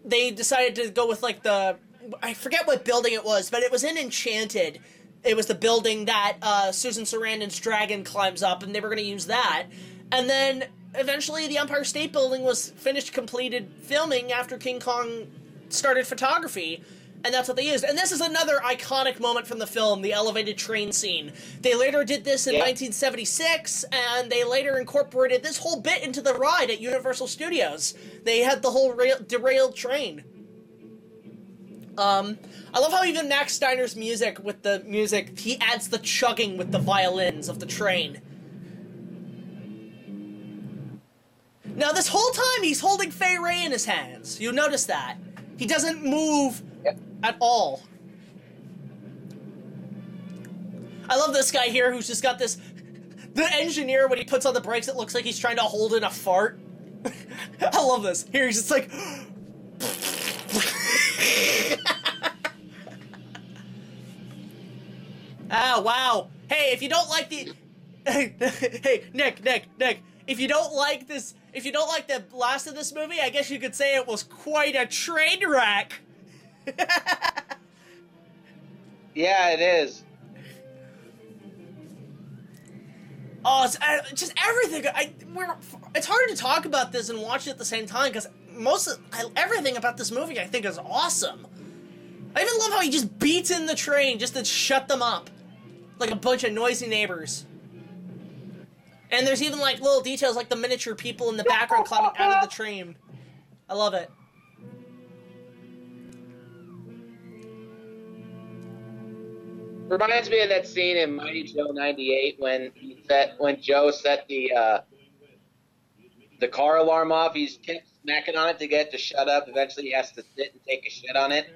they decided to go with, like, I forget what building it was, but it was in Enchanted. It was the building that Susan Sarandon's dragon climbs up, and they were going to use that. And then, eventually, the Empire State Building was completed filming after King Kong started photography, and that's what they used. And this is another iconic moment from the film, the elevated train scene. They later did this in 1976, and they later incorporated this whole bit into the ride at Universal Studios. They had the whole derailed train. I love how even Max Steiner's music, he adds the chugging with the violins of the train. Now, this whole time, he's holding Fay Wray in his hands. You notice that. He doesn't move at all. I love this guy here who's just got this... The engineer, when he puts on the brakes, it looks like he's trying to hold in a fart. I love this. Here, he's just like... Oh, wow. Hey, if you don't like the... Hey, Nick. If you don't like the last of this movie, I guess you could say it was quite a train wreck. Yeah, it is. Oh, it's just everything. It's hard to talk about this and watch it at the same time because everything about this movie I think is awesome. I even love how he just beats in the train just to shut them up, like a bunch of noisy neighbors. And there's even like little details like the miniature people in the background climbing out of the train. I love it. Reminds me of that scene in Mighty Joe '98 when Joe set the car alarm off. He's kept smacking on it to get it to shut up. Eventually, he has to sit and take a shit on it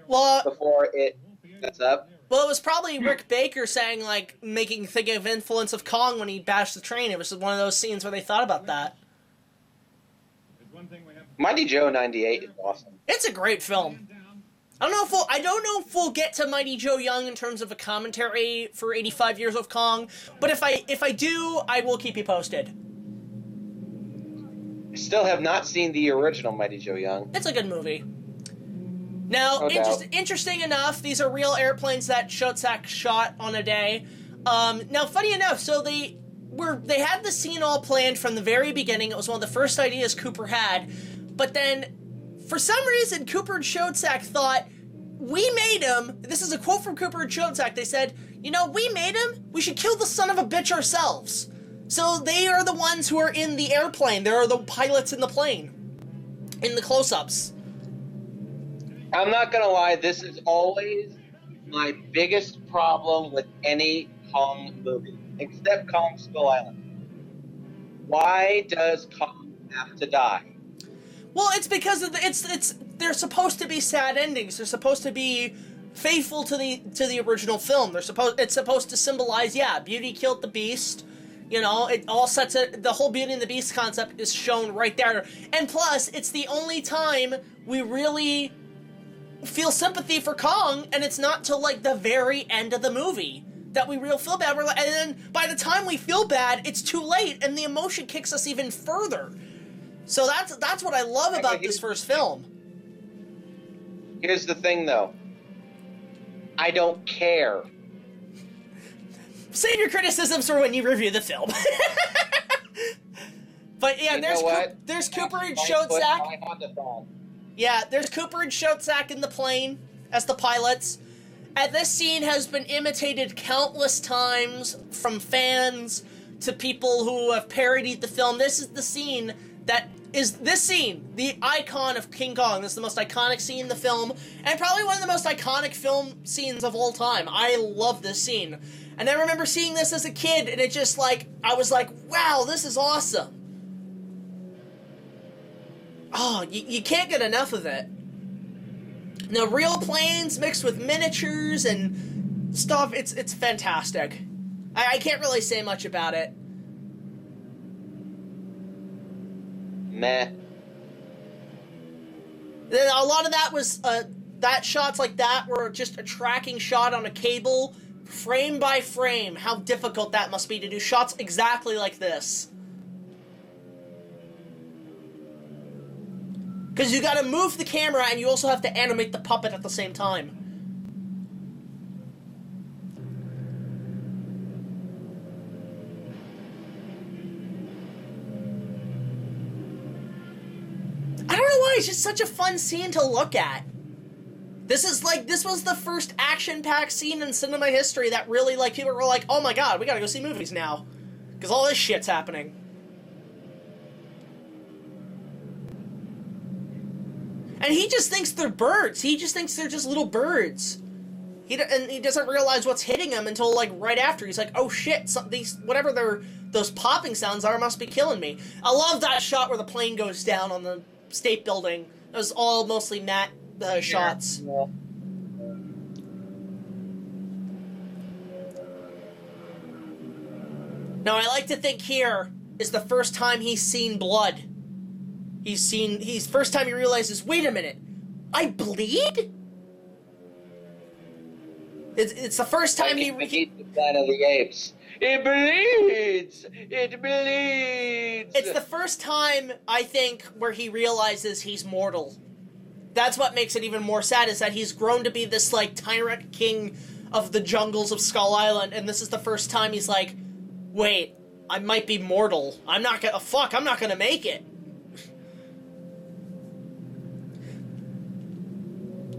before it shuts up. Well, it was probably Rick Baker saying like thinking of influence of Kong when he bashed the train. It was just one of those scenes where they thought about that. Mighty Joe '98 is awesome. It's a great film. I don't know if we'll get to Mighty Joe Young in terms of a commentary for 85 Years of Kong, but if I do, I will keep you posted. I still have not seen the original Mighty Joe Young. It's a good movie. Now, interesting enough, these are real airplanes that Schoedsack shot on a day. Now, funny enough, so they had the scene all planned from the very beginning. It was one of the first ideas Cooper had, but then for some reason, Cooper and Schoedsack thought, we made him. This is a quote from Cooper and Schoedsack. They said, we made him. We should kill the son of a bitch ourselves. So they are the ones who are in the airplane. They are the pilots in the plane. In the close-ups. I'm not going to lie. This is always my biggest problem with any Kong movie. Except Kong Skull Island. Why does Kong have to die? Well, it's because of they're supposed to be sad endings. They're supposed to be faithful to the original film. It's supposed to symbolize, Beauty killed the Beast. It all sets it. The whole Beauty and the Beast concept is shown right there. And plus, it's the only time we really feel sympathy for Kong, and it's not till like the very end of the movie that we really feel bad. And then by the time we feel bad, it's too late, and the emotion kicks us even further. So that's what I love about this first film. Here's the thing, though. I don't care. Save your criticisms for when you review the film. But yeah, there's Cooper and Schoedsack. Yeah, there's Cooper and Schoedsack in the plane as the pilots. And this scene has been imitated countless times from fans to people who have parodied the film. This is the scene that is the icon of King Kong. This is the most iconic scene in the film, and probably one of the most iconic film scenes of all time. I love this scene. And I remember seeing this as a kid, and it just I was like, wow, this is awesome. Oh, you can't get enough of it. Now, real planes mixed with miniatures and stuff, it's fantastic. I can't really say much about it. Meh. Then a lot of that was, that shots like that were just a tracking shot on a cable, frame by frame. How difficult that must be to do shots exactly like this. Because you gotta move the camera and you also have to animate the puppet at the same time. I don't know why, it's just such a fun scene to look at. This was the first action-packed scene in cinema history that really, people were like, oh my god, we gotta go see movies now. Because all this shit's happening. And he just thinks they're birds. He just thinks they're just little birds. And he doesn't realize what's hitting him until, right after. He's like, oh shit, those popping sounds are must be killing me. I love that shot where the plane goes down on the state building. It was all mostly matte shots. Yeah. Now, I like to think here is the first time he's seen blood. First time he realizes, wait a minute, I bleed? It's the first time he the Planet of the Apes. It bleeds! It bleeds! It's the first time, I think, where he realizes he's mortal. That's what makes it even more sad, is that he's grown to be this, tyrant king of the jungles of Skull Island, and this is the first time he's like, wait, I might be mortal. I'm not gonna make it.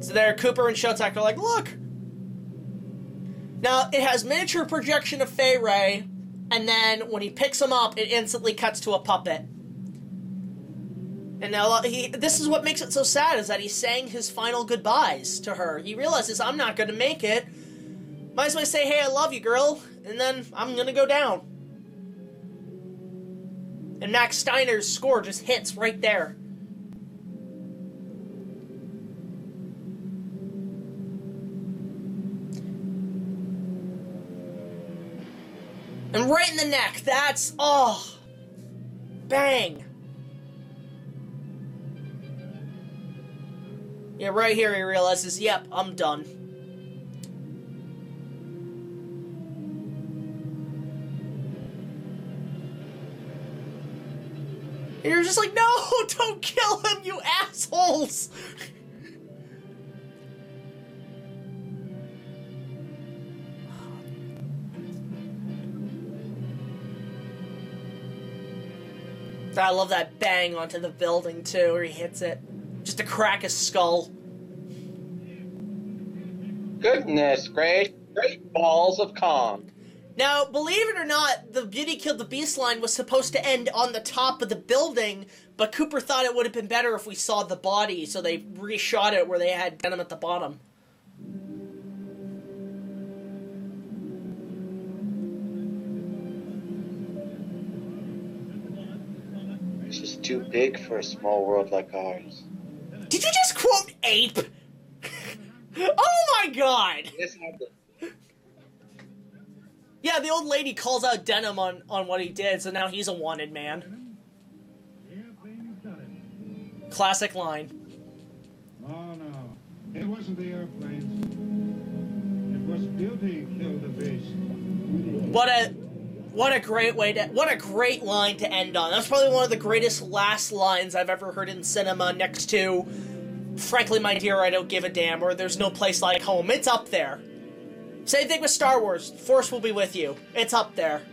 So there, Cooper and Showtech are like, look! Now, it has miniature projection of Fay Wray, and then when he picks him up, it instantly cuts to a puppet. And now, this is what makes it so sad, is that he's saying his final goodbyes to her. He realizes, I'm not gonna make it. Might as well say, hey, I love you, girl, and then I'm gonna go down. And Max Steiner's score just hits right there. And right in the neck, that's, oh, bang. Yeah, right here he realizes, yep, I'm done. And you're just like, no, don't kill him, you assholes! I love that bang onto the building, too, where he hits it. Just to crack his skull. Goodness, great balls of Kong. Now, believe it or not, the Beauty Killed the Beast line was supposed to end on the top of the building, but Cooper thought it would have been better if we saw the body, so they reshot it where they had Venom at the bottom. This is too big for a small world like ours. Did you just quote ape? Oh my god! Yes, I did. Yeah, the old lady calls out Denim on what he did, so now he's a wanted man. Classic line. Oh no, it wasn't the airplanes. It was Beauty Killed the Beast. What a great way to, what a great line to end on. That's probably one of the greatest last lines I've ever heard in cinema, next to, frankly, my dear, I don't give a damn, or there's no place like home. It's up there. Same thing with Star Wars. Force will be with you. It's up there.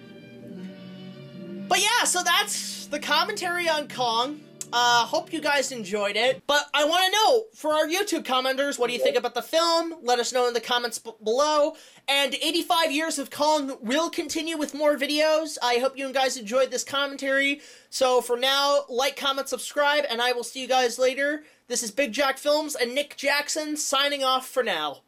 But yeah, so that's the commentary on Kong. Hope you guys enjoyed it. But I want to know, for our YouTube commenters, what do you think about the film? Let us know in the comments below. And 85 Years of Kong will continue with more videos. I hope you guys enjoyed this commentary. So for now, like, comment, subscribe, and I will see you guys later. This is BigJackFilms and Nick Jackson signing off for now.